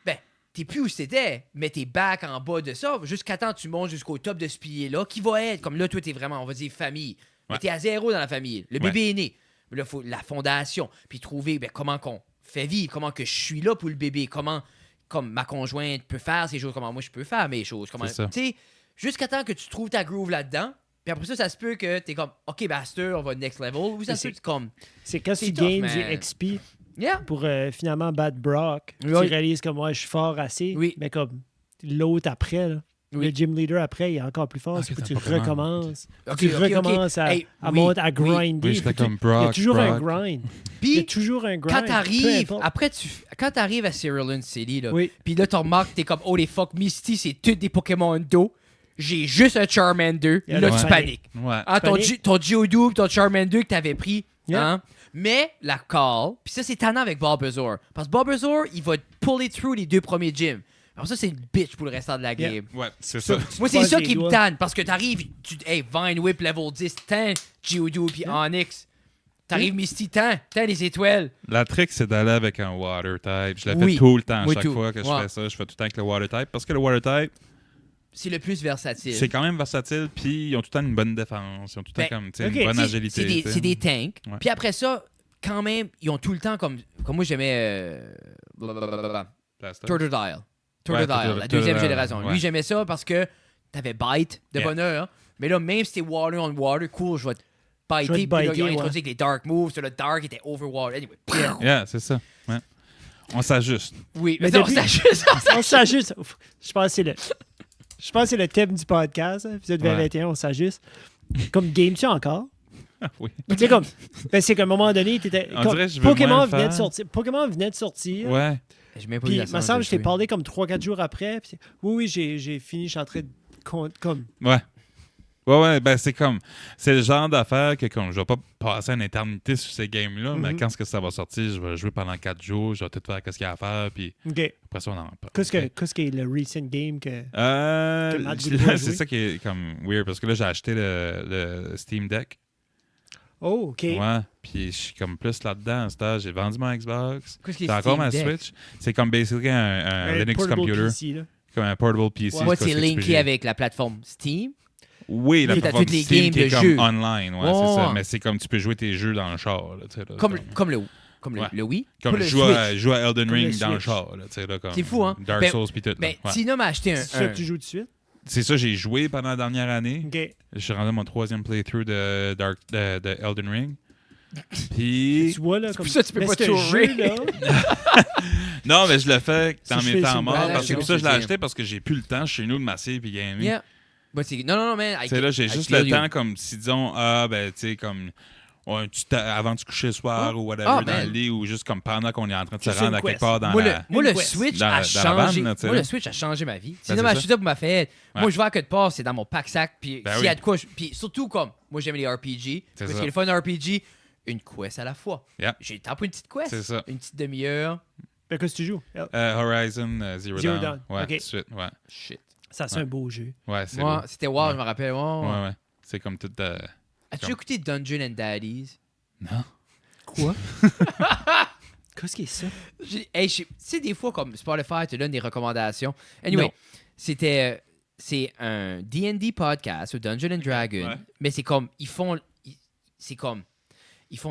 Ben, t'es plus où t'étais, mais t'es back en bas de ça. Jusqu'à temps que tu montes jusqu'au top de ce pilier-là, qui va être, comme là, toi, t'es vraiment, on va dire, famille. Mais t'es à zéro dans la famille. Le bébé est né. Là, faut la fondation. Puis trouver comment qu'on fait vivre, comment que je suis là pour le bébé, comment comme ma conjointe peut faire ces choses, comment moi je peux faire mes choses. Tu sais, jusqu'à temps que tu trouves ta groove là-dedans. Puis après ça se peut que t'es comme, OK, Baster, on va next level. Ou ça se peut comme. C'est quand tu gagnes du XP pour finalement battre Brock. Tu réalises que moi, je suis fort assez. Oui. Mais comme l'autre après, là, le gym leader après, il est encore plus fort. Tu recommences. Tu recommences à monter, à grinder. Oui, comme Brock, il y a toujours un grind. Puis, il y a toujours un grind. Quand t'arrives à Cerulean City, puis là, tu remarques, t'es comme, oh les fuck, Misty, c'est tous des Pokémon d'eau. J'ai juste un Charmander. Là, tu paniques. Ouais. Ton Geodude, ton Charmander que t'avais pris. Hein? Mais la call, puis ça, c'est tannant avec Bulbasaur. Parce que Bulbasaur, il va pull it through les 2 premiers gyms. Alors ça, c'est une bitch pour le restant de la game. Ouais, c'est ça. Moi, c'est ça qui me tanne. Parce que t'arrives, Vine Whip level 10, tant Geodude puis Onyx. T'arrives Misty, tant les étoiles. La trick, c'est d'aller avec un Water type. Je le fais tout le temps. Chaque fois que je fais ça, je fais tout le temps avec le Water type. Parce que le Water type, c'est le plus versatile. C'est quand même versatile, puis ils ont tout le temps une bonne défense. Ils ont tout le temps comme, une bonne agilité. C'est des tanks. Ouais. Puis après ça, quand même, ils ont tout le temps comme moi, j'aimais Totodile. La deuxième génération. Ouais. Lui, j'aimais ça parce que t'avais Bite de bonheur. Hein? Mais là, même si t'es water on water, cool, je vais te biter. Puis là, ils ont introduit que les dark moves. Sur le dark était overwater. Anyway. C'est ça. Ouais. On s'ajuste. Oui, mais on s'ajuste. On s'ajuste. Je pense que c'est le thème du podcast. Épisode 2021, on s'ajuste. Comme game-tu encore? Oui. Tu sais, comme. C'est qu'à un moment donné, t'étais. Pokémon venait de sortir. Ouais. Puis, il me semble que je t'ai parlé comme 3-4 jours après. Puis, oui, j'ai fini, je suis en train de. Comme. Ouais, ben c'est le genre d'affaire que comme je vais pas passer une éternité sur ces games-là, mais quand ça va sortir, je vais jouer pendant 4 jours, je vais tout faire ce qu'il y a à faire, puis après ça, on en parle. Qu'est-ce qui est le recent game que c'est ça qui est comme weird, parce que là, j'ai acheté le Steam Deck. Oh, OK. Ouais, puis je suis comme plus là-dedans. J'ai vendu mon Xbox. J'ai encore ma Switch. C'est comme basically un Linux computer. PC, là. Comme un portable PC. Moi, c'est linké avec la plateforme Steam. Oui, la plateforme Steam Steam qui est comme jeux. online, c'est ça. Mais c'est comme tu peux jouer tes jeux dans le char. Là, comme le Wii. Comme je joue à Elden Ring dans le char. C'est fou, hein? Dark Souls puis tout. Mais Tina m'a acheté un... C'est ça que tu joues de suite? C'est ça, j'ai joué pendant la dernière année. Okay. Je suis rendu à mon 3e playthrough de Elden Ring. Puis... Tu vois, là, comme ça, tu peux pas te jouer, là. Non, mais je le fais dans mes temps morts. C'est pour ça que je l'ai acheté parce que j'ai plus le temps chez nous de m'asseoir puis gamer. Yeah. Non, man. Là, j'ai juste le temps, comme si disons, tu sais, comme avant de se coucher le soir ou whatever dans le lit, ou juste comme pendant qu'on est en train de se rendre à quelque part dans Moi, le Switch a changé ma vie. Sinon, ma chute m'a fait. Moi, je vais à quelque part, c'est dans mon pack-sac, puis s'il y a de quoi. Puis surtout, comme, moi, j'aime les RPG. Parce qu'il y a le fun RPG, une quest à la fois. J'ai le temps pour une petite quest. C'est ça. Une petite demi-heure. Qu'est-ce que tu joues? Horizon Zero Dawn. Ouais, tout de suite. Ouais. Shit. Ça, c'est un beau jeu. Ouais, c'est beau. C'était wow, je me rappelle. Ouais. C'est comme tout. As-tu écouté Dungeon and Daddies? Non. Quoi? Qu'est-ce qui est ça? Tu sais, des fois, comme Spotify te donne des recommandations. Anyway, c'est un D&D podcast ou Dungeon and Dragon, mais c'est comme, ils font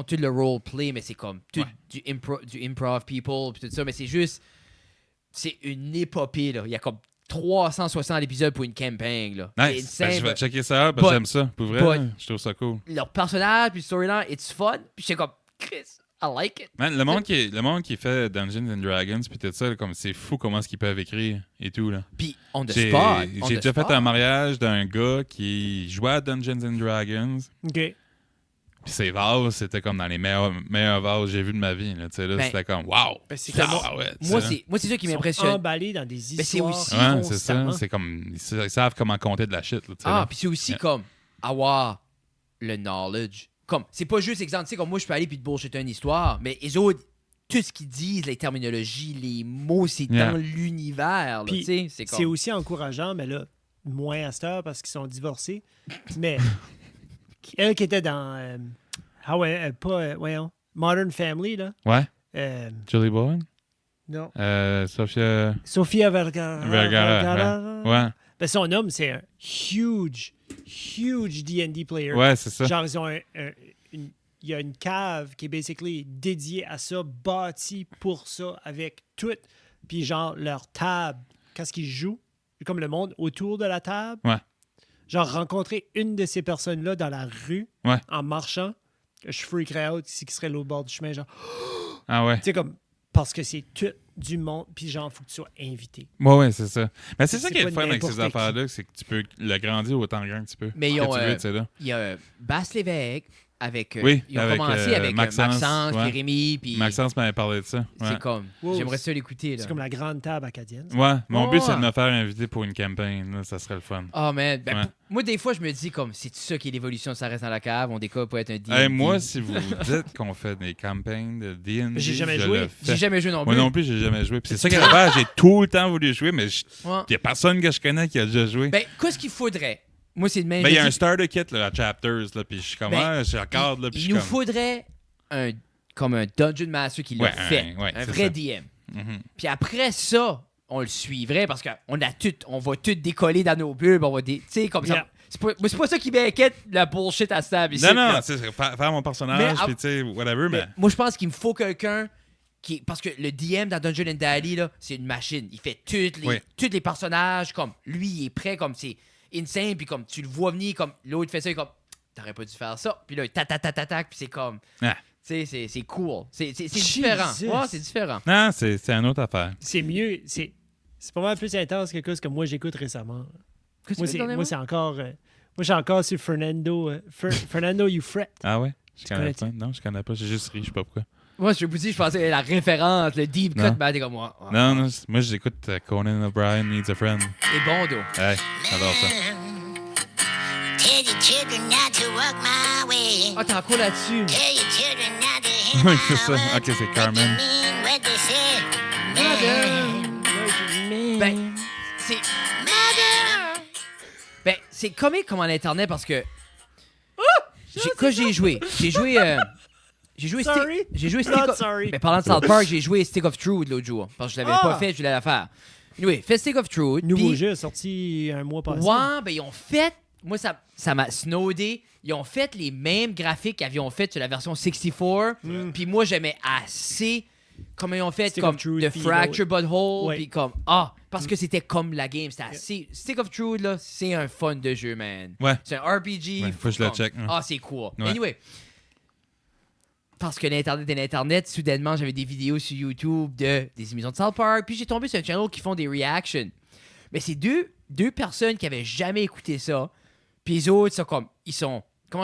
tout le roleplay, mais c'est comme tout du improv people, puis tout ça, mais c'est une épopée, là. Il y a comme 360 épisodes pour une campagne, là. Nice. Je vais checker ça, parce que j'aime ça. Pour vrai, je trouve ça cool. Leur personnage, puis le storyline, it's fun, puis j'étais comme, Chris, I like it. Man, le monde qui fait Dungeons and Dragons, puis tout ça, comme c'est fou comment est-ce qu'ils peuvent écrire et tout, là. Puis on the spot. J'ai déjà fait un mariage d'un gars qui jouait à Dungeons and Dragons. OK. Puis ses vases, c'était comme dans les meilleurs vases que j'ai vus de ma vie. Là, c'était comme, wow! Moi, c'est ça qui m'impressionne. Ils sont emballés dans des histoires. C'est ça. C'est comme, ils savent comment compter de la shit. Là, puis c'est aussi comme avoir le knowledge. Comme, c'est pas juste exemple, tu sais, comme moi, je peux aller puis te bullshiter une histoire, mais les autres, tout ce qu'ils disent, les terminologies, les mots, c'est dans l'univers. Puis c'est aussi encourageant, mais là, moins à cette heure parce qu'ils sont divorcés. Mais... Elle qui était dans Modern Family, là. Ouais. Julie Bowen? Non. Sofia Vergara. Ouais. Ben, son homme, c'est un huge D&D player. Ouais, c'est ça. Genre, ils ont il y a une cave qui est basically dédiée à ça, bâtie pour ça, avec tout. Puis genre, leur table, quand ils jouent, comme le monde autour de la table. Ouais. Genre, rencontrer une de ces personnes-là dans la rue, en marchant, je freakerais out ici qui serait l'autre bord du chemin, genre... Ah ouais? Tu sais, comme... Parce que c'est tout du monde, puis genre, faut que tu sois invité. Ouais, c'est ça. Mais c'est ça qui est le fun avec ces affaires-là, c'est que tu peux le grandir autant grand que tu peux. Mais il y a Basse Lévesque, ils ont commencé avec Maxence, Jérémy. Puis Maxence m'avait parlé de ça. Ouais. C'est comme, j'aimerais ça l'écouter. C'est comme la grande table acadienne. Ouais, mon but, c'est de me faire inviter pour une campagne. Là, ça serait le fun. Oh, man. Moi, des fois, je me dis, comme, c'est ça qui est l'évolution de Ça reste dans la cave. On décolle pour être un D&D. Moi, si vous dites qu'on fait des campagnes de D&D, j'ai jamais joué. J'ai jamais joué non plus. Moi non plus, j'ai jamais joué. Puis c'est ça qu'il y a à faire. J'ai tout le temps voulu jouer, mais il n'y a personne que je connais qui a déjà joué. Ben, qu'est-ce qu'il faudrait? Moi, c'est de même. Ben, il y a un starter kit là, à Chapters, là, puis je suis comme, je regarde, là, puis il nous faudrait un Dungeon Master qui l'a fait. Un vrai DM. Mm-hmm. Puis après ça, on le suivrait parce qu'on va tout décoller dans nos bulles. Tu sais, comme ça. C'est pas ça qui m'inquiète, la bullshit à stab ici. Non, c'est faire mon personnage, puis tu sais, whatever, mais... Moi, je pense qu'il me faut quelqu'un qui... Parce que le DM dans Dungeon & Daddy, là, c'est une machine. Il fait tous les personnages, comme, lui, il est prêt, comme, c'est insane, puis comme, tu le vois venir, comme, l'autre fait ça, il est comme, t'aurais pas dû faire ça. Puis là, il tac, puis c'est comme... Tu sais, c'est cool. C'est différent. Ouais, c'est différent. Non, c'est une autre affaire. C'est mieux, c'est pas mal plus intense que ce que moi, j'écoute récemment. Moi, c'est encore... moi, j'ai encore sur Fernando You Fret. Ah ouais? Je connais pas. Non, je connais pas. J'ai juste ri, je sais pas pourquoi. Moi, je vous dis, je pensais la référence, le deep cut, ben, t'es comme moi. Non, moi, j'écoute Conan O'Brien Needs a Friend. C'est bon, d'eau. Ouais, j'adore ça. Ah, t'es encore là-dessus. Oui, c'est ça. Ok, c'est Carmen. Ben, c'est... Ben, c'est comique comme en Internet parce que... Quand j'ai joué... J'ai joué Sorry. parlant de South Park, j'ai joué Stick of Truth l'autre jour. Parce que je l'avais pas fait, je voulais la faire. Anyway, fait Stick of Truth. Nouveau jeu sorti un mois passé. Ouais, ben ils ont fait... Moi, ça m'a snowdé. Ils ont fait les mêmes graphiques qu'ils avaient fait sur la version 64. Puis moi, j'aimais assez comment ils ont fait, Stick comme Truth, The Fracture Butthole. Ouais. Puis comme, parce que c'était comme la game. C'était assez... Stick of Truth, là, c'est un fun de jeu, man. Ouais. C'est un RPG. Ouais, faut que je le check. Ah, c'est cool. Ouais. Anyway. Parce que l'Internet est l'Internet, soudainement, j'avais des vidéos sur YouTube des émissions de South Park. Puis j'ai tombé sur un channel qui font des reactions. Mais c'est deux personnes qui avaient jamais écouté ça. Puis les autres, comment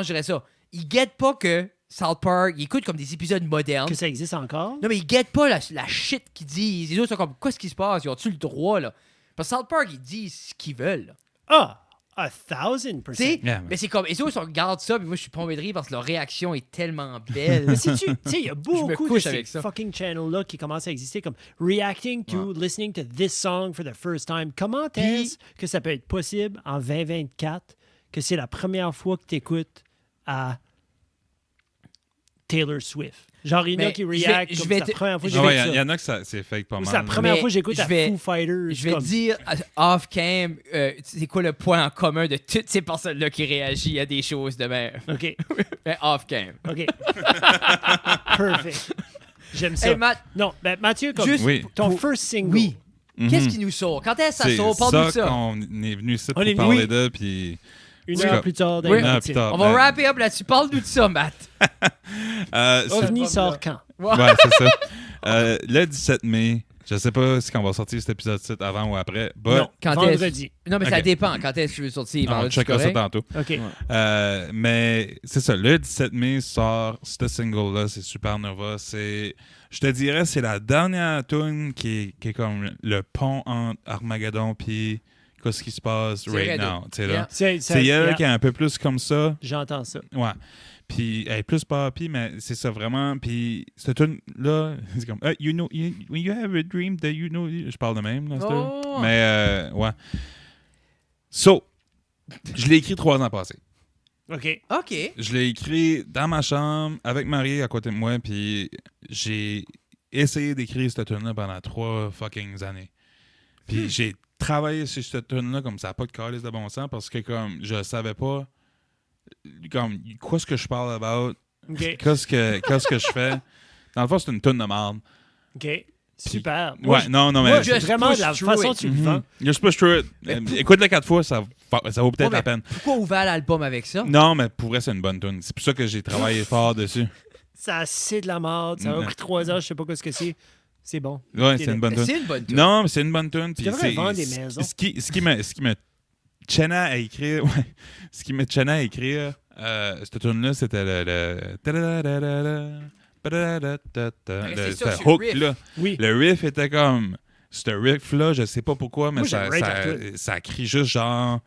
je dirais ça? Ils guettent pas que South Park, ils écoutent comme des épisodes modernes. Que ça existe encore? Non, mais ils guettent pas la shit qu'ils disent. Les autres sont comme, qu'est-ce qui se passe? Ils ont-tu le droit, là? Parce que South Park, ils disent ce qu'ils veulent, là. 1000%. Yeah, mais c'est comme, et autres, on regarde ça, puis moi, je suis tombé de rire parce que leur réaction est tellement belle. Mais sais-tu, il y a beaucoup de avec ces ça. fucking channels-là qui commencent à exister comme reacting to, listening to this song for the first time. Comment est-ce que ça peut être possible en 2024 que c'est la première fois que tu écoutes à Taylor Swift? Genre, il y en a qui react comme c'est la première fois que j'écoute ça. Il y en a que c'est fake pas mal. C'est la première fois que j'écoute à Foo Fighters. Je vais dire off-cam, c'est quoi le point en commun de toutes ces personnes-là qui réagissent à des choses de même? OK. Mais off-cam. OK. Perfect. J'aime ça. Hey, Matt, non, ben Mathieu, comme ton first single. Oui. Qu'est-ce qui nous sort? Quand est-ce que ça sort? Parle-nous de ça. On est venu ici pour parler d'eux, puis... Une heure plus tard. Une heure plus tard. On va wrapper up là-dessus. Parle-nous de ça, Matt. OVNI sort quand? Ouais, c'est ça. Le 17 mai, je sais pas si on va sortir cet épisode-ci avant ou après. Non, vendredi. Non, mais ça dépend. Quand est-ce que tu veux sortir? On checkera ça tantôt. OK. Mais c'est ça. Le 17 mai sort ce single-là. C'est Supernova. Je te dirais, c'est la dernière tune qui est comme le pont entre Armageddon puis... Qu'est-ce qui se passe right now? Yeah. C'est elle qui est un peu plus comme ça. J'entends ça. Ouais. Puis elle est plus poppy, mais c'est ça vraiment. Puis cette tune-là, c'est comme when you have a dream that you know. Je parle de même, là. Mais ouais. So, je l'ai écrit 3 ans passés. OK. Je l'ai écrit dans ma chambre avec Marie à côté de moi, puis j'ai essayé d'écrire cette tune-là pendant 3 fucking années. Puis j'ai travaillé sur cette tune-là comme ça n'a pas de calice de bon sens parce que comme je savais pas comme quoi ce que je parle about, qu'est-ce que je fais. Dans le fond, c'est une tune de merde. OK. Super. Ouais, non, mais... Moi, vraiment, de la façon tu le vends. Just push through it. Écoute-le 4 fois, ça vaut peut-être la peine. Pourquoi ouvrir l'album avec ça? Non, mais pour vrai, c'est une bonne tune. C'est pour ça que j'ai travaillé fort dessus. Ça a assez de la merde. Ça m'a pris 3 heures, je sais pas ce que c'est. C'est bon. Ouais, c'est une bonne tune. C'est une bonne tune. Non, mais c'est une bonne tune. Tu devrais vendre des maisons. Ce qui me chaînait à écrire, ce qui me chaînait à écrire, cette tune-là, c'était le hook, là. Oui. Le riff était comme... Ce riff-là, je sais pas pourquoi, mais ça crie juste genre...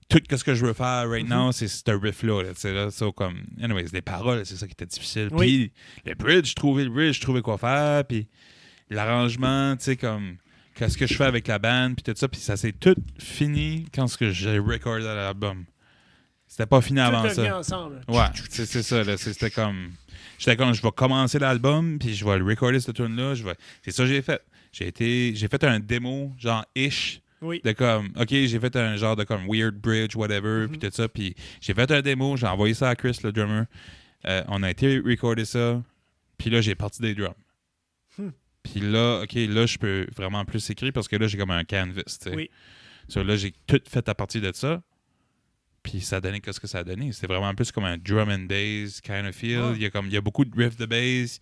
Tout ce que je veux faire right now, c'est ce riff-là. Comme... Anyways, les paroles, c'est ça qui était difficile. Oui. Puis le bridge, je trouvais quoi faire. Puis l'arrangement, tu sais, comme... Qu'est-ce que je fais avec la band, puis tout ça. Puis ça s'est tout fini quand j'ai recordé l'album. C'était pas fini avant ça. Ensemble. Ouais, c'est ça. Là, c'était comme... j'étais comme, je vais commencer l'album, puis je vais le recorder cette tune-là. C'est ça que j'ai fait. J'ai fait un démo, genre ish. Oui. De comme, OK, j'ai fait un genre de comme weird bridge, whatever, puis tout ça. Puis j'ai fait un démo, j'ai envoyé ça à Chris, le drummer. On a été recorder ça. Puis là, j'ai parti des drums. Puis là, OK, là, je peux vraiment plus écrire parce que là, j'ai comme un canvas, tu sais. Oui. So, là, j'ai tout fait à partir de ça. Puis ça a donné qu'est-ce que ça a donné. C'était vraiment plus comme un drum and bass kind of feel. Oh. Il y a beaucoup de riffs de bass.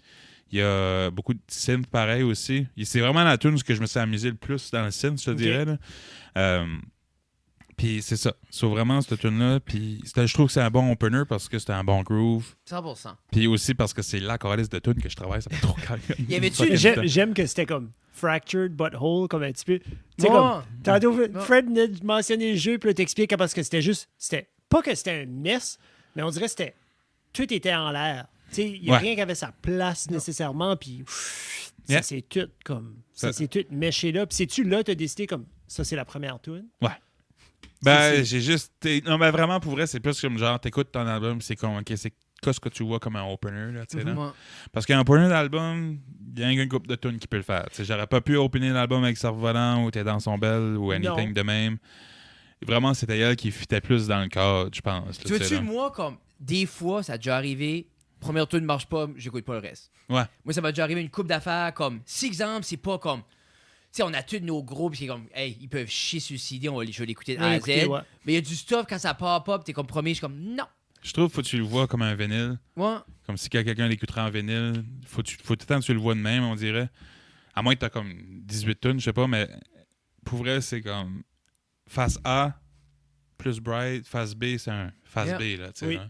Il y a beaucoup de synth pareil aussi. C'est vraiment la tune que je me suis amusé le plus dans le synth, je te dirais. Là. Puis c'est ça. C'est vraiment cette tune-là. Puis je trouve que c'est un bon opener parce que c'était un bon groove. 100%. Puis aussi parce que c'est la chorale de tune que je travaille. Ça fait trop calme. J'aime que c'était comme Fractured Butthole, comme un petit peu. Tu sais, comme. Tantôt, Fred mentionnait le jeu, puis là, t'expliques parce que c'était pas que c'était un mess, mais on dirait que c'était. Tout était en l'air. Il n'y a rien qui avait sa place nécessairement, puis ça c'est tout comme. Ça c'est tout méché là. Puis c'est-tu là, t'as décidé comme ça, c'est la première tune? Ouais. Ben, j'ai juste. Non, mais vraiment, pour vrai, c'est plus comme genre, t'écoutes ton album, c'est comme, OK, c'est quoi ce que tu vois comme un opener, là, tu sais, là. Parce qu'un opener d'album, il y a une couple de tunes qui peut le faire. T'sais, j'aurais pas pu opener l'album avec Cerf-Volant ou T'es dans son belle ou anything de même. Vraiment, c'était elle qui fitait plus dans le cadre, je pense. Tu vois-tu, moi, comme, des fois, ça a déjà arrivé, première tune ne marche pas, j'écoute pas le reste. Ouais. Moi, ça m'a déjà arrivé une couple d'affaires, comme, si exemple, c'est pas comme. Tu sais, on a tous nos groupes, c'est comme, hey, ils peuvent chier sur le CD, je vais l'écouter de A à Z. Mais il y a du stuff, quand ça part pas, t'es comme premier, je suis comme, non. Je trouve qu'il faut que tu le vois comme un vinyle. Ouais. Comme si quelqu'un l'écouterait en vinyle. Faut tout le temps que tu le vois de même, on dirait. À moins que t'as comme 18 tonnes, je sais pas, mais pour vrai, c'est comme face A plus Bright, face B, c'est un face B, là, tu sais. Là.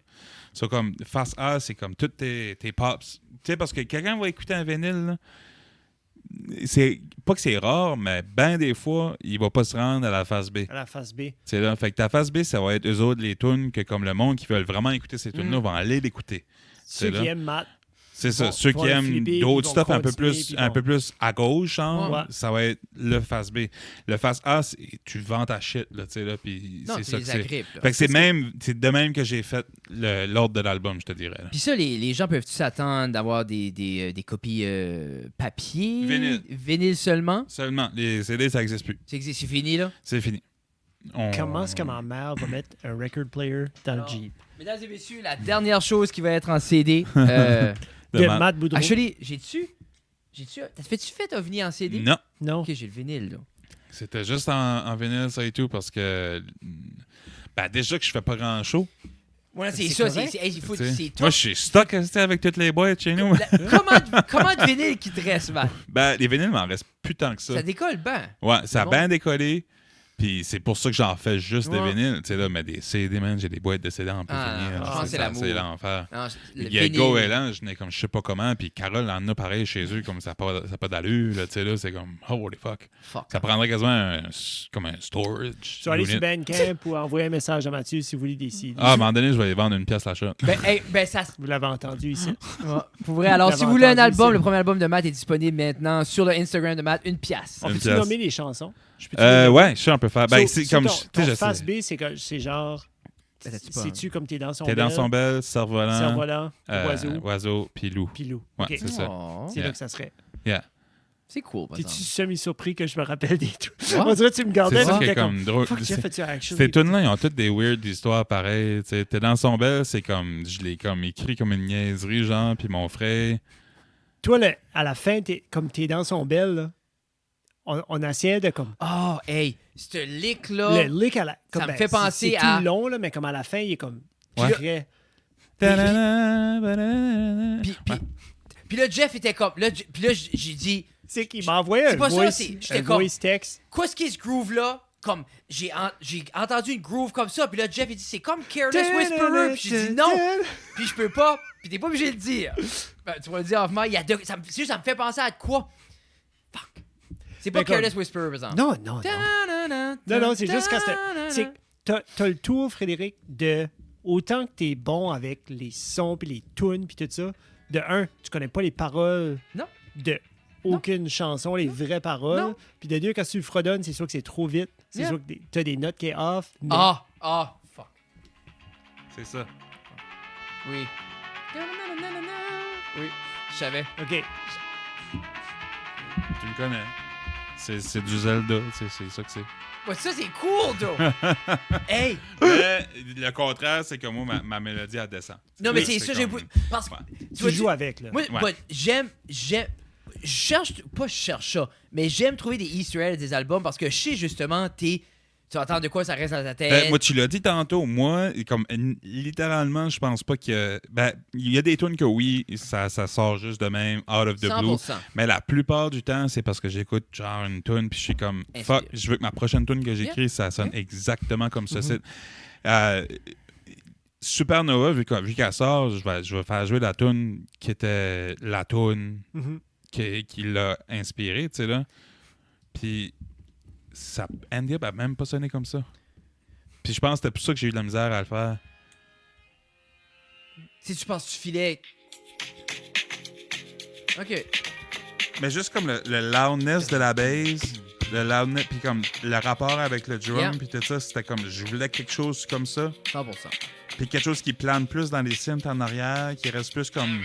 So, comme face A, c'est comme toutes tes pops. Tu sais, parce que quelqu'un va écouter un vinyle, là, c'est pas que c'est rare, mais ben des fois, il va pas se rendre à la phase B. À la phase B. C'est là. Fait que ta phase B, ça va être eux autres les tunes que comme le monde qui veulent vraiment écouter ces tunes-là vont aller l'écouter. Ceux qui aiment Matt. C'est ça. Ceux qui aiment d'autres stuff un peu plus à gauche, genre, ça va être le face B. Le face A, tu vends ta shit, là, tu sais, là, puis c'est ça que c'est. Fait que c'est de même que j'ai fait l'ordre de l'album, je te dirais. Puis ça, les gens peuvent-ils s'attendre d'avoir des copies papier? Vinyle seulement? Seulement. Les CD, ça n'existe plus. C'est fini, là? C'est fini. Comment est-ce que ma mère va mettre un record player dans le Jeep? Mesdames et messieurs, la dernière chose qui va être en CD... de Matt Boudreau. Actually, t'as-tu fait OVNI en CD? Non. Ok, j'ai le vinyle, là. C'était juste en vinyle, ça et tout, parce que... Ben, déjà que je fais pas grand show. Ouais, c'est ça. Moi, je suis stock avec toutes les boîtes chez nous. Comment de vinyle qui te reste, man? Ben, les vinyles m'en restent plus tant que ça. Ça décolle bien. Ouais, ça a bien décollé. Puis c'est pour ça que j'en fais juste des vinyles. Tu sais, là, mais des CD, man, j'ai des boîtes de CD en peu finir. Je pense que c'est l'amour. C'est l'enfer. Go et Lange, je n'ai comme je sais pas comment. Puis Carole en a pareil chez eux, comme ça n'a pas d'allure. Tu sais, là, c'est comme, holy fuck. Ça prendrait quasiment comme un storage. Tu vas aller sur Bandcamp ou envoyer un message à Mathieu si vous voulez des CD. À un moment donné, je vais les vendre une pièce l'achat. Vous l'avez entendu ici. Pour vrai, alors si vous voulez un album, le premier album de Matt est disponible maintenant sur le Instagram de Matt, une pièce. On peut-tu nommer les chansons? Ouais, je sais, on peut faire. Ben, c'est comme. Ton face B, c'est genre. C'est-tu comme T'es dans son belle? T'es dans son belle, Cerf-Volant, Oiseau, puis Loup. Ouais, c'est ça. C'est là que ça serait. Yeah. C'est cool. T'es-tu semi-surpris que je me rappelle des tout? On dirait que tu me gardais. C'est ça qui est comme drôle. Ces tunes-là, ils ont toutes des weird histoires pareilles. T'es dans son belle, c'est comme. Je l'ai comme écrit comme une niaiserie, genre, puis mon frère. Toi, à la fin, t'es dans son belle, là. On essayait de comme. Oh, hey, ce lick-là. Le lick à la. Ça me fait penser à. C'est tout long, là, mais comme à la fin, il est comme. Ouais. Puis là, Jeff était comme. Puis là, j'ai dit. C'est qu'il m'a envoyé un voice text. Qu'est-ce qui est ce groove-là? Comme, j'ai entendu une groove comme ça. Puis là, Jeff, il dit, c'est comme Careless Whisperer. Puis j'ai dit non. Puis je peux pas. Puis t'es pas obligé de le dire. Ben, tu vas le dire off-mic. Ça me fait penser à quoi? Fuck. C'est pas Careless Whisperer, par exemple. Non, c'est juste quand t'as le tour, Frédéric, de autant que t'es bon avec les sons puis les tunes puis tout ça, de un, tu connais pas les paroles de aucune chanson, les vraies paroles. Puis de deux, quand tu le fredonnes, c'est sûr que c'est trop vite. C'est sûr que t'as des notes qui est off. Mais... Fuck. C'est ça. Oui. Oui, je savais. OK. Tu me connais. C'est du Zelda, c'est ça que c'est. Ouais, ça, c'est cool, toi! Hey! Mais le contraire, c'est que moi, ma mélodie, elle descend. Non, mais c'est ça, j'ai... Parce que... Tu joues avec, là. Moi, j'aime... Je cherche ça, mais j'aime trouver des Easter eggs des albums parce que je sais, justement, tu entends de quoi ça reste dans ta tête. Moi, tu l'as dit tantôt. Moi, comme littéralement, je pense pas que... il y a des tunes que oui, ça sort juste de même, out of the 100%. blue. Mais la plupart du temps, c'est parce que j'écoute genre une tune puis je suis comme, fuck, je veux que ma prochaine tune que j'écris, ça sonne exactement comme ceci. Supernova, vu qu'elle sort, je vais faire jouer la tune qui était la tune qui l'a inspiré, tu sais, là. Puis... ça ended up à même pas sonné comme ça. Puis je pense que c'était pour ça que j'ai eu de la misère à le faire. Si tu penses que tu filais... OK. Mais juste comme le loudness de la bass, le loudness, puis comme le rapport avec le drum, puis tout ça, c'était comme... je voulais quelque chose comme ça. 100%. Puis quelque chose qui plane plus dans les synths en arrière, qui reste plus comme...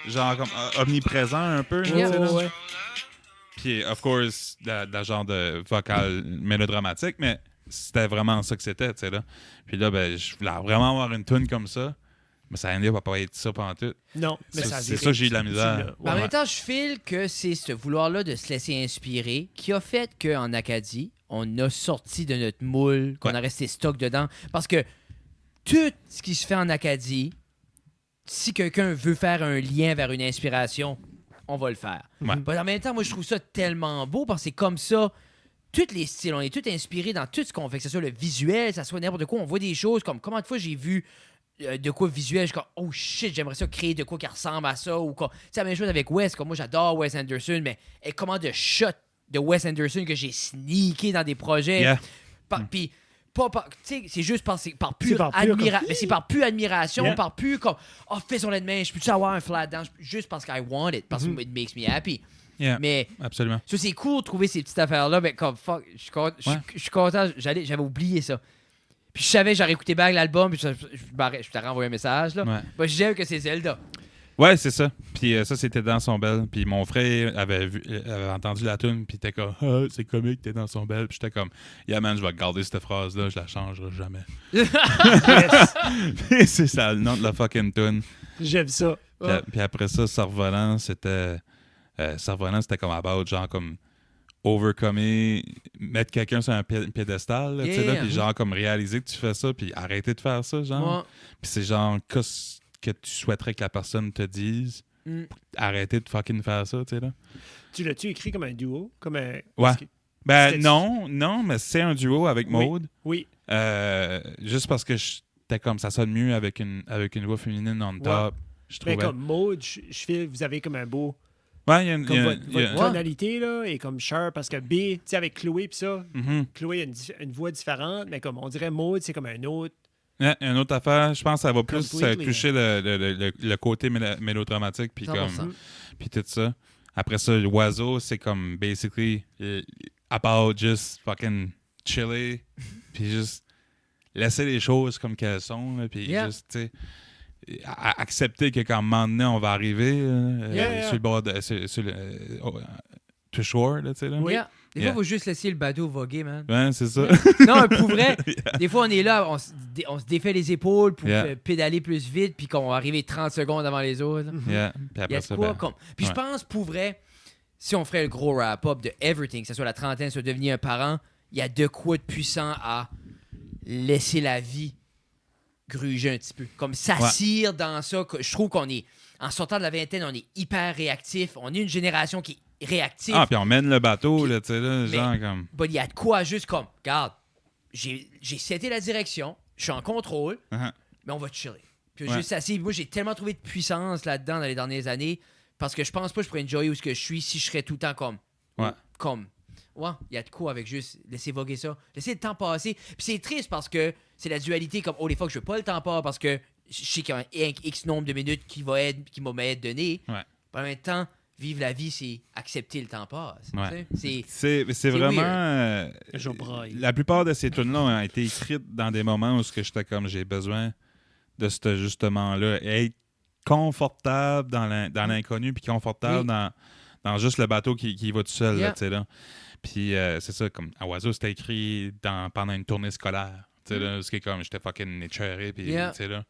genre comme omniprésent un peu. Ouais. Puis, of course, de genre de vocal mélodramatique, mais c'était vraiment ça que c'était, tu sais, là. Puis là, je voulais vraiment avoir une tune comme ça, mais ça va pas être ça pendant tout. Non, mais c'est ça que j'ai eu de la misère. En même temps, je file que c'est ce vouloir-là de se laisser inspirer qui a fait qu'en Acadie, on a sorti de notre moule, qu'on a resté stock dedans. Parce que tout ce qui se fait en Acadie, si quelqu'un veut faire un lien vers une inspiration, on va le faire. En même temps, moi, je trouve ça tellement beau parce que c'est comme ça. Tous les styles, on est tous inspirés dans tout ce qu'on fait, que ce soit le visuel, que ce soit n'importe quoi. On voit des choses comme combien de fois j'ai vu de quoi visuel, je suis comme oh shit, j'aimerais ça créer de quoi qui ressemble à ça. Ou quoi. C'est la même chose avec Wes, comme moi j'adore Wes Anderson, mais comment de shot de Wes Anderson que j'ai sneaké dans des projets. Puis c'est juste par pure admiration. Mais c'est par pure admiration, par pure comme faisons-le demain, je peux-tu avoir un flat dance juste parce que I want it, parce que it makes me happy. Mais absolument. Ça, c'est cool de trouver ces petites affaires-là, mais comme fuck, je suis content, j'avais oublié ça. Puis je savais, j'aurais écouté back l'album, puis je t'ai renvoyé un message. Là. Moi, j'aime que c'est Zelda. Ouais, c'est ça. Puis ça, c'était dans son bel. Puis mon frère avait entendu la tune, puis il était comme c'est comique, t'es dans son bel. Puis j'étais comme yeah man, je vais garder cette phrase-là, je la changerai jamais. C'est ça, le nom de la fucking tune. J'aime ça. Puis après ça, Survolant, c'était comme about, genre comme overcomer, mettre quelqu'un sur un piédestal, là, puis genre comme réaliser que tu fais ça, puis arrêter de faire ça, genre. Puis c'est genre que tu souhaiterais que la personne te dise, arrêter de fucking faire ça, tu sais, là. Tu l'as-tu écrit comme un duo? Comme un... Ouais. Non, mais c'est un duo avec Maude. Oui. Juste parce que c'était comme ça sonne mieux avec une voix féminine on top, je trouvais. Mais comme Maude, je fais, vous avez comme un beau... Ouais, il y a votre tonalité, là, est comme sharp, parce que B, tu sais, avec Chloé pis ça, Chloé a une voix différente, mais comme on dirait Maude, c'est comme un autre... Ouais, une autre affaire, je pense que ça va plus toucher le côté mélodramatique puis comme puis tout ça. Après ça, l'oiseau, c'est comme basically about just fucking chiller puis juste laisser les choses comme qu'elles sont puis juste tu sais accepter que quand un moment donné on va arriver sur le bord de sur le to shore là, tu sais là. Des fois, il faut juste laisser le bateau voguer, man. Ouais, c'est ça. Non, pour vrai, des fois, on est là, on se défait les épaules pour pédaler plus vite, puis qu'on va arriver 30 secondes avant les autres. Puis après ça, Puis je pense, pour vrai, si on ferait le gros wrap-up de everything, que ce soit la trentaine, soit devenir un parent, il y a de quoi de puissant à laisser la vie gruger un petit peu. Comme s'assire dans ça. Je trouve qu'on est, en sortant de la vingtaine, on est hyper réactif. On est une génération qui est réactive. Puis on mène le bateau, là, tu sais, là, genre comme... Il y a de quoi juste comme, regarde, j'ai seté la direction, je suis en contrôle, mais on va chiller. Puis juste assis. Moi, j'ai tellement trouvé de puissance là-dedans dans les dernières années, parce que je pense pas que je pourrais enjoyer où ce que je suis si je serais tout le temps comme... il y a de quoi avec juste laisser voguer ça, laisser le temps passer. Puis c'est triste parce que c'est la dualité comme les fois que je veux pas le temps passer parce que je sais qu'il y a un X nombre de minutes qui m'a être donné. En même temps, vivre la vie, c'est accepter le temps passe. C'est vraiment... la plupart de ces tunes-là ont été écrites dans des moments où j'étais comme j'ai besoin de cet ajustement-là. Être confortable dans l'inconnu, puis confortable dans juste le bateau qui va tout seul, là, tu sais, là. Puis c'est ça, comme à Oiseau, c'était écrit pendant une tournée scolaire. Tu sais, là, c'est comme j'étais fucking échœuré, puis tu sais, là.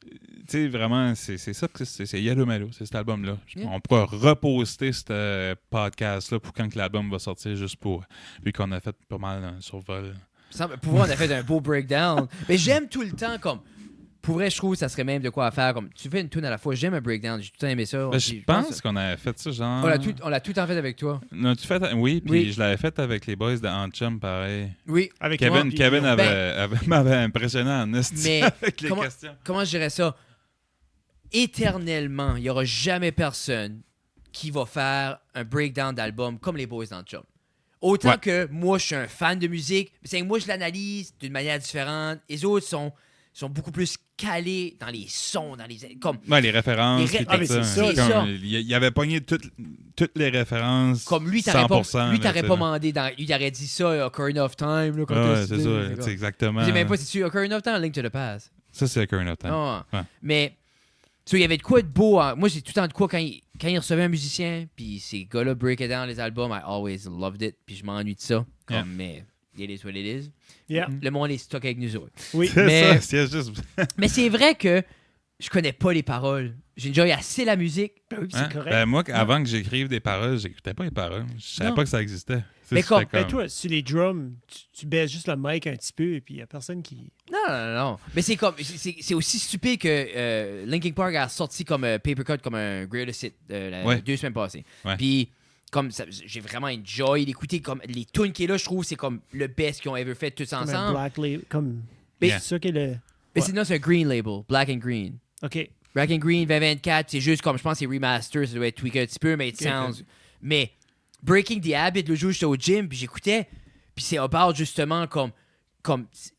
Tu sais, vraiment, c'est ça que c'est Yellow Mellow, c'est cet album-là. On pourra reposter ce podcast-là pour quand l'album va sortir, juste pour vu qu'on a fait pas mal un survol. Pour vrai, on a fait un beau breakdown. Mais j'aime tout le temps, comme... Pour vrai, je trouve que ça serait même de quoi à faire. Comme tu fais une tune à la fois, j'aime un breakdown, j'ai tout le temps aimé ça. Ben, je pense qu'on avait fait ça, genre. On l'a tout le temps fait avec toi. Tu fait... Oui, puis je l'avais fait avec les boys de Antchum, pareil. Oui, avec Kevin. Kevin m'avait impressionné en esti mais avec les questions. Comment je dirais ça? Éternellement, il n'y aura jamais personne qui va faire un breakdown d'album comme les boys d'Antchum. Autant que moi, je suis un fan de musique, mais c'est que moi, je l'analyse d'une manière différente. Les autres sont beaucoup plus calés dans les sons, dans les... Comme, les références. C'est ça. Il avait pogné toutes les références. Comme lui, t'aurais pas demandé. Il aurait dit ça, Ocarina of Time. Là, c'est ça. C'est exactement. Je sais même pas si tu Ocarina of Time, Link to the Past. Ça, c'est Ocarina of Time. Mais, il y avait de quoi de beau. Moi, j'ai tout le temps de quoi quand il recevait un musicien, puis ces gars-là breakaient down les albums, I always loved it, puis je m'ennuie de ça. Mais... It is what it is. Yeah. Le monde est stocké avec nous autres. Oui, mais c'est juste... mais c'est vrai que je connais pas les paroles. J'enjoy assez la musique. Oui, c'est correct. Ben, moi, avant que j'écrive des paroles, j'écoutais pas les paroles. Je savais pas que ça existait. Mais comme... toi, sur les drums, tu baisses juste le mic un petit peu et puis il y a personne qui... Non. Mais c'est comme... C'est aussi stupide que Linkin Park a sorti comme Paper Cut comme un greatest hit 2 semaines passées. Puis... Comme ça, j'ai vraiment enjoy d'écouter comme les tunes qui est là, je trouve c'est comme le best qu'ils ont ever fait tous ensemble. Un black label, comme c'est ça qui est le... Mais sinon c'est un green label, Black and Green. OK. Black and Green 2024, c'est juste comme je pense que c'est remaster, ça doit être tweaké un petit peu, mais it sounds... Mais Breaking the Habit, le jour j'étais au gym, puis j'écoutais, puis c'est about justement comme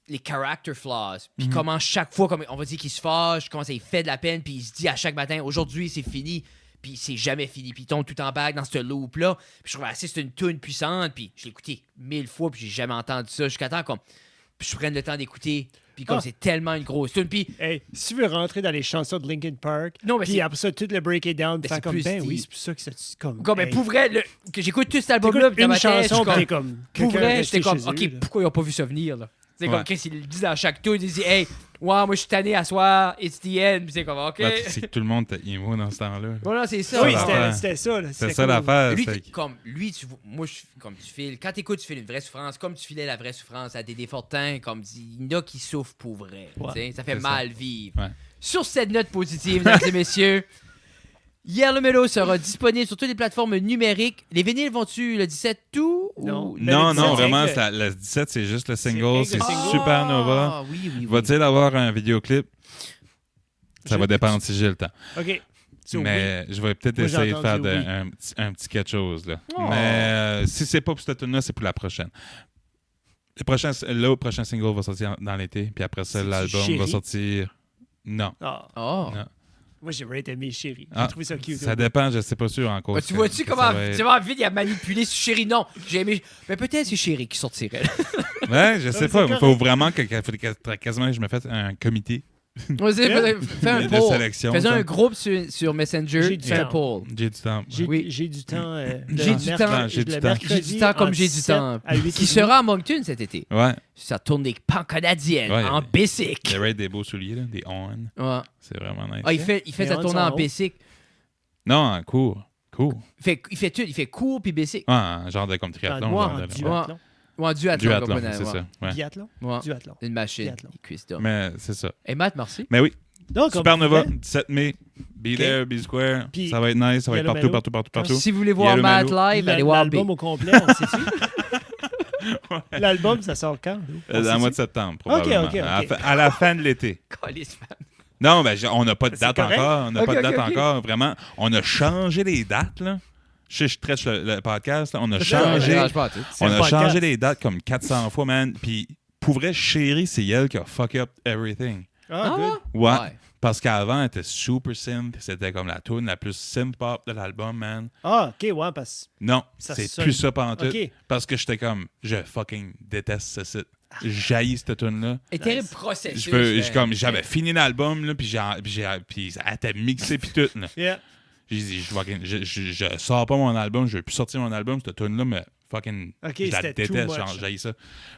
les character flaws, puis comment chaque fois, comme on va dire qu'il se fâche, comment ça il fait de la peine, puis il se dit à chaque matin, aujourd'hui c'est fini. Puis c'est jamais fini. Puis il tombe tout en bague dans ce loop-là. Puis je trouvais c'est une tune puissante. Puis je l'ai écouté 1000 fois. Puis j'ai jamais entendu ça. Jusqu'à temps comme je prenne le temps d'écouter. Puis comme c'est tellement une grosse tune. Puis si tu veux rentrer dans les chansons de Linkin Park, puis après ça, tout le break it down, faire comme oui, c'est pour ça que c'est comme. Pour vrai, que j'écoute tout cet album-là. Puis une chanson, puis comme. Pour vrai, j'étais comme, OK, pourquoi ils n'ont pas vu ça venir, là? C'est comme Chris, il le dit dans chaque tour, il dit, hey, moi je suis tanné à soir, it's the end. Puis c'est comme, OK. C'est que tout le monde était emo dans ce temps-là. Voilà, c'est ça. Oui, c'était ça. C'est ça l'affaire. Moi, comme tu files, quand t'écoutes, tu files une vraie souffrance, comme tu filais la vraie souffrance à Dédé Fortin, comme il y en a qui souffrent pour vrai. Ça fait mal vivre. Ouais. Sur cette note positive, mesdames et messieurs, Yellow Mellow sera disponible sur toutes les plateformes numériques. Les vinyles vont-tu le 17 août? Non, vraiment, le 17, c'est juste le single. C'est Supernova. Oui. Va-t-il avoir un vidéoclip? Ça va dépendre si j'ai le temps. OK. Mais je vais peut-être essayer de faire un petit quelque chose. Là. Mais si c'est pas pour cette tune-là, c'est pour la prochaine. Le prochain single va sortir dans l'été. Puis après ça, l'album va sortir... Non. Non. Moi, j'ai vraiment aimé Chéri. J'ai trouvé ça cute. Ça dépend, je sais pas sûr encore. Tu vois-tu comment vite il a manipulé sur Chéri? Non, j'ai aimé. Mais peut-être c'est Chéri qui sortirait. Ouais, je sais pas. Il faut vraiment que quasiment je me fasse un comité. Fais un poll. Sélection, fais un groupe sur Messenger. Fais un poll. J'ai du temps. J'ai du temps. J'ai du temps comme j'ai du temps. Qui sera à Moncton cet été. Ouais. Ça tourne des pans canadiennes en basic. Il raid des beaux souliers, là, des on. Ouais. C'est vraiment nice. Il fait sa tournée en basic. Non, en court. Il fait court puis basic. Ouais, un genre de comme triathlon. Ou en duathlon. C'est ça. Biathlon? Duathlon. Une machine. Mais c'est ça. Et Matt, merci. Mais oui. Supernova, 17 mai. Be there, be square. Puis, ça va être nice. Ça va être partout. Si vous voulez voir Matt live, allez voir l'album au complet, on sait-tu? L'album, ça sort quand? Dans le mois de septembre, probablement. OK. À la fin de l'été. Non, ben, on n'a pas de date encore. On n'a pas de date encore. Vraiment, on a changé les dates, là. Je traite le podcast, là. On a changé les dates comme 400 fois, man. Puis, pour vrai, Chéri, c'est elle qui a fuck up everything. Good. Ouais. Parce qu'avant, elle était super simple. C'était comme la tune la plus simple pop de l'album, man. OK, ouais, parce que... Non, c'est plus ça pantoute. Okay. Parce que j'étais comme, je fucking déteste ce site. j'haïs cette tune-là. Et terrible processus. J'avais fini l'album, là, puis elle était mixée, puis tout. Là. Yeah. J'ai dit, je sors pas mon album, je veux plus sortir mon album, cette tune-là, mais fucking, je la déteste, j'haïs ça.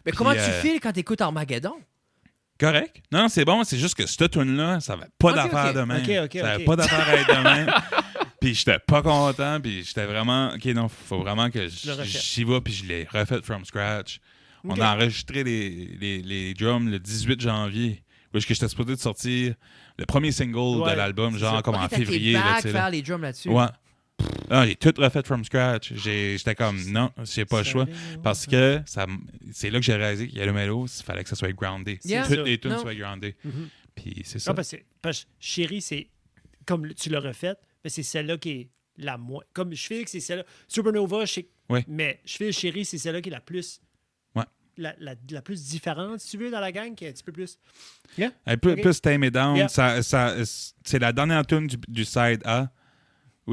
Mais comment tu files quand t'écoutes Armageddon? Correct. Non, c'est bon, c'est juste que cette tune-là, ça avait pas d'affaire de même. Ça avait pas d'affaire à être de même. Puis j'étais pas content, puis j'étais vraiment... OK, non, faut vraiment que j'y vais, puis je l'ai refait from scratch. On a enregistré les drums le 18 janvier, où j'étais supposé de sortir le premier single de l'album, genre comme en février. Là, faire les drums là-dessus. Ouais. Ah, j'ai tout refait from scratch. J'étais comme, non, j'ai pas le choix. Parce que c'est là que j'ai réalisé qu'il y a le mélo, il fallait que ça soit groundé. Toutes les tunes soient groundées. Puis c'est ça. Non, parce que Chérie, c'est comme tu l'as refait, mais c'est celle-là qui est la moins. Comme je fais que c'est celle-là. Supernova, mais je fais Chérie, c'est celle-là qui est la plus. Ouais. La plus différente, si tu veux, dans la gang, qui est un petit peu plus. Yeah. Plus Tame It Down. Yeah. C'est la dernière tune du side A.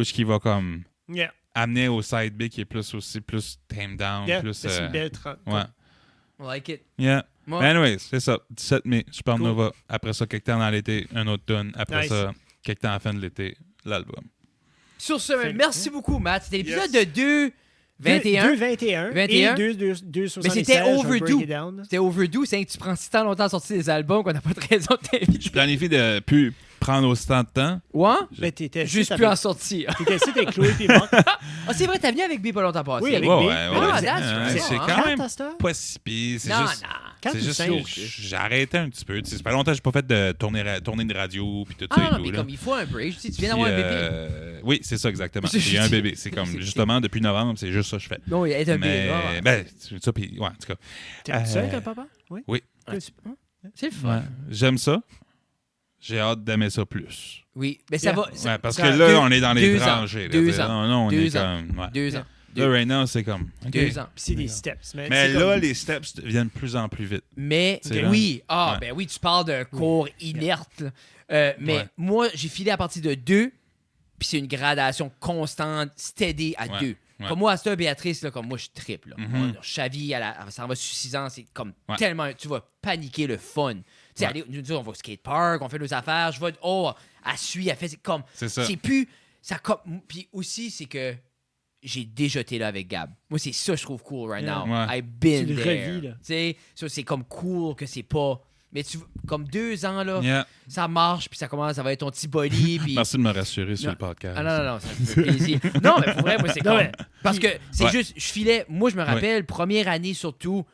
Qui va comme amener au side B qui est plus Tame Down. Plus, c'est une belle ouais. I like it. Yeah. Moi. Anyways, c'est ça. 17 mai, Supernova. Cool. Après ça, quelques temps dans l'été, un autre tune. Après ça, quelques temps à la fin de l'été, l'album. Sur ce, merci beaucoup, Matt. C'était l'épisode de 2-21. 2-21. Et 2-76. Mais c'était overdue. C'était overdue. C'est que tu prends si tant longtemps à sortir des albums qu'on n'a pas de raison de t'inviter. Je planifie de plus prendre autant de temps. Ouais? Mais t'étais juste plus en sortir. T'étais ici avec Chloé et Marc. Ah, c'est vrai, t'as venu avec B pas longtemps passé. Oui, avec B. C'est quand même pas si pire. C'est juste que j'ai arrêté un petit peu. Ça fait longtemps que j'ai pas fait de tournée de radio puis tout ça. Ah non, mais comme il faut un break. Tu viens d'avoir un bébé. Oui, c'est ça exactement. J'ai un bébé. C'est comme justement depuis novembre, c'est juste ça que je fais. Non, il y a un bébé. Ben, ça, puis ouais, en tout cas. T'es seul avec un papa? Oui. C'est le fun. J'aime ça. J'ai hâte d'aimer ça plus. Oui, mais ça va. Ouais, parce que là, on est dans les tranchées. 2 ans. Non, on est comme. 2 ans. Là, right now, c'est comme. 2 ans. Puis c'est des steps. Mais là, les steps viennent de plus en plus vite. Mais oui. Ah, ben oui, tu parles d'un cours inerte. Mais moi, j'ai filé à partir de 2, puis c'est une gradation constante, steady à 2. Comme moi, à cette Béatrice, là, comme moi, je triple. Chaville, ça en va sur 6 ans, c'est comme tellement. Tu vas paniquer le fun. Tu sais, nous, on va au skatepark, on fait nos affaires, je vais. Elle suit, elle fait. C'est comme. C'est ça. C'est plus. Puis aussi, c'est que j'ai déjà été là avec Gab. Moi, c'est ça que je trouve cool right now. I've been there. Tu sais, ça, c'est comme cool que c'est pas. Mais comme 2 ans, là, ça marche, puis ça va être ton petit body. Puis... Merci de me rassurer sur le podcast. Ah non, ça me fait plaisir. Non, mais pour vrai, moi, c'est comme... Parce que c'est juste, je filais... Moi, je me rappelle, première année surtout,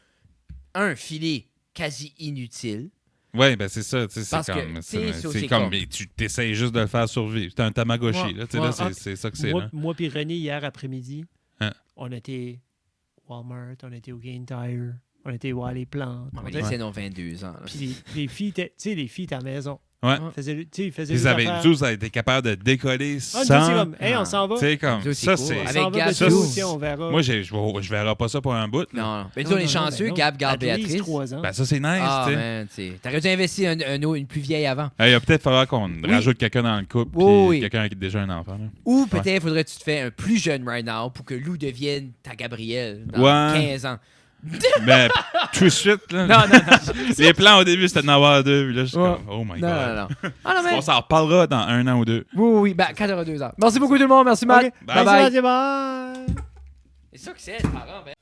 filet quasi inutile. Oui, ben c'est ça. C'est comme tu t'essayes juste de le faire survivre. C'est un Tamagotchi. C'est ça que c'est. Moi puis René, hier après-midi, on était Walmart, on était au Gain Tire, on était voir les plantes. On était dans 22 ans. Puis les filles étaient à la maison. Ouais. Ils faisaient ils avaient tous été capables de décoller sans... comme, hey, on s'en va. Tu sais, comme, ça, cool. c'est... Avec Gab, on verra. Moi, je verrai pas ça pour un bout. Non. Mais on est chanceux, Gab garde Béatrice. 3 ans. Ben ça, c'est nice, tu sais. T'aurais dû investir une plus vieille avant. Il va peut-être falloir qu'on rajoute quelqu'un dans le couple, puis quelqu'un qui a déjà un enfant. Là. Ou peut-être faudrait que tu te fais un plus jeune right now pour que Lou devienne ta Gabrielle dans 15 ans. Mais tout de suite, là. Non. Les plans au début, c'était d'en avoir 2. Puis là, je suis comme, oh my God. Non. Mais... On s'en reparlera dans 1 an ou 2. Oui. Ben, quand il y aura 2 ans. Merci beaucoup, tout le monde. Merci, Matt. Bye. Bye. C'est ça que c'est, parents, ben.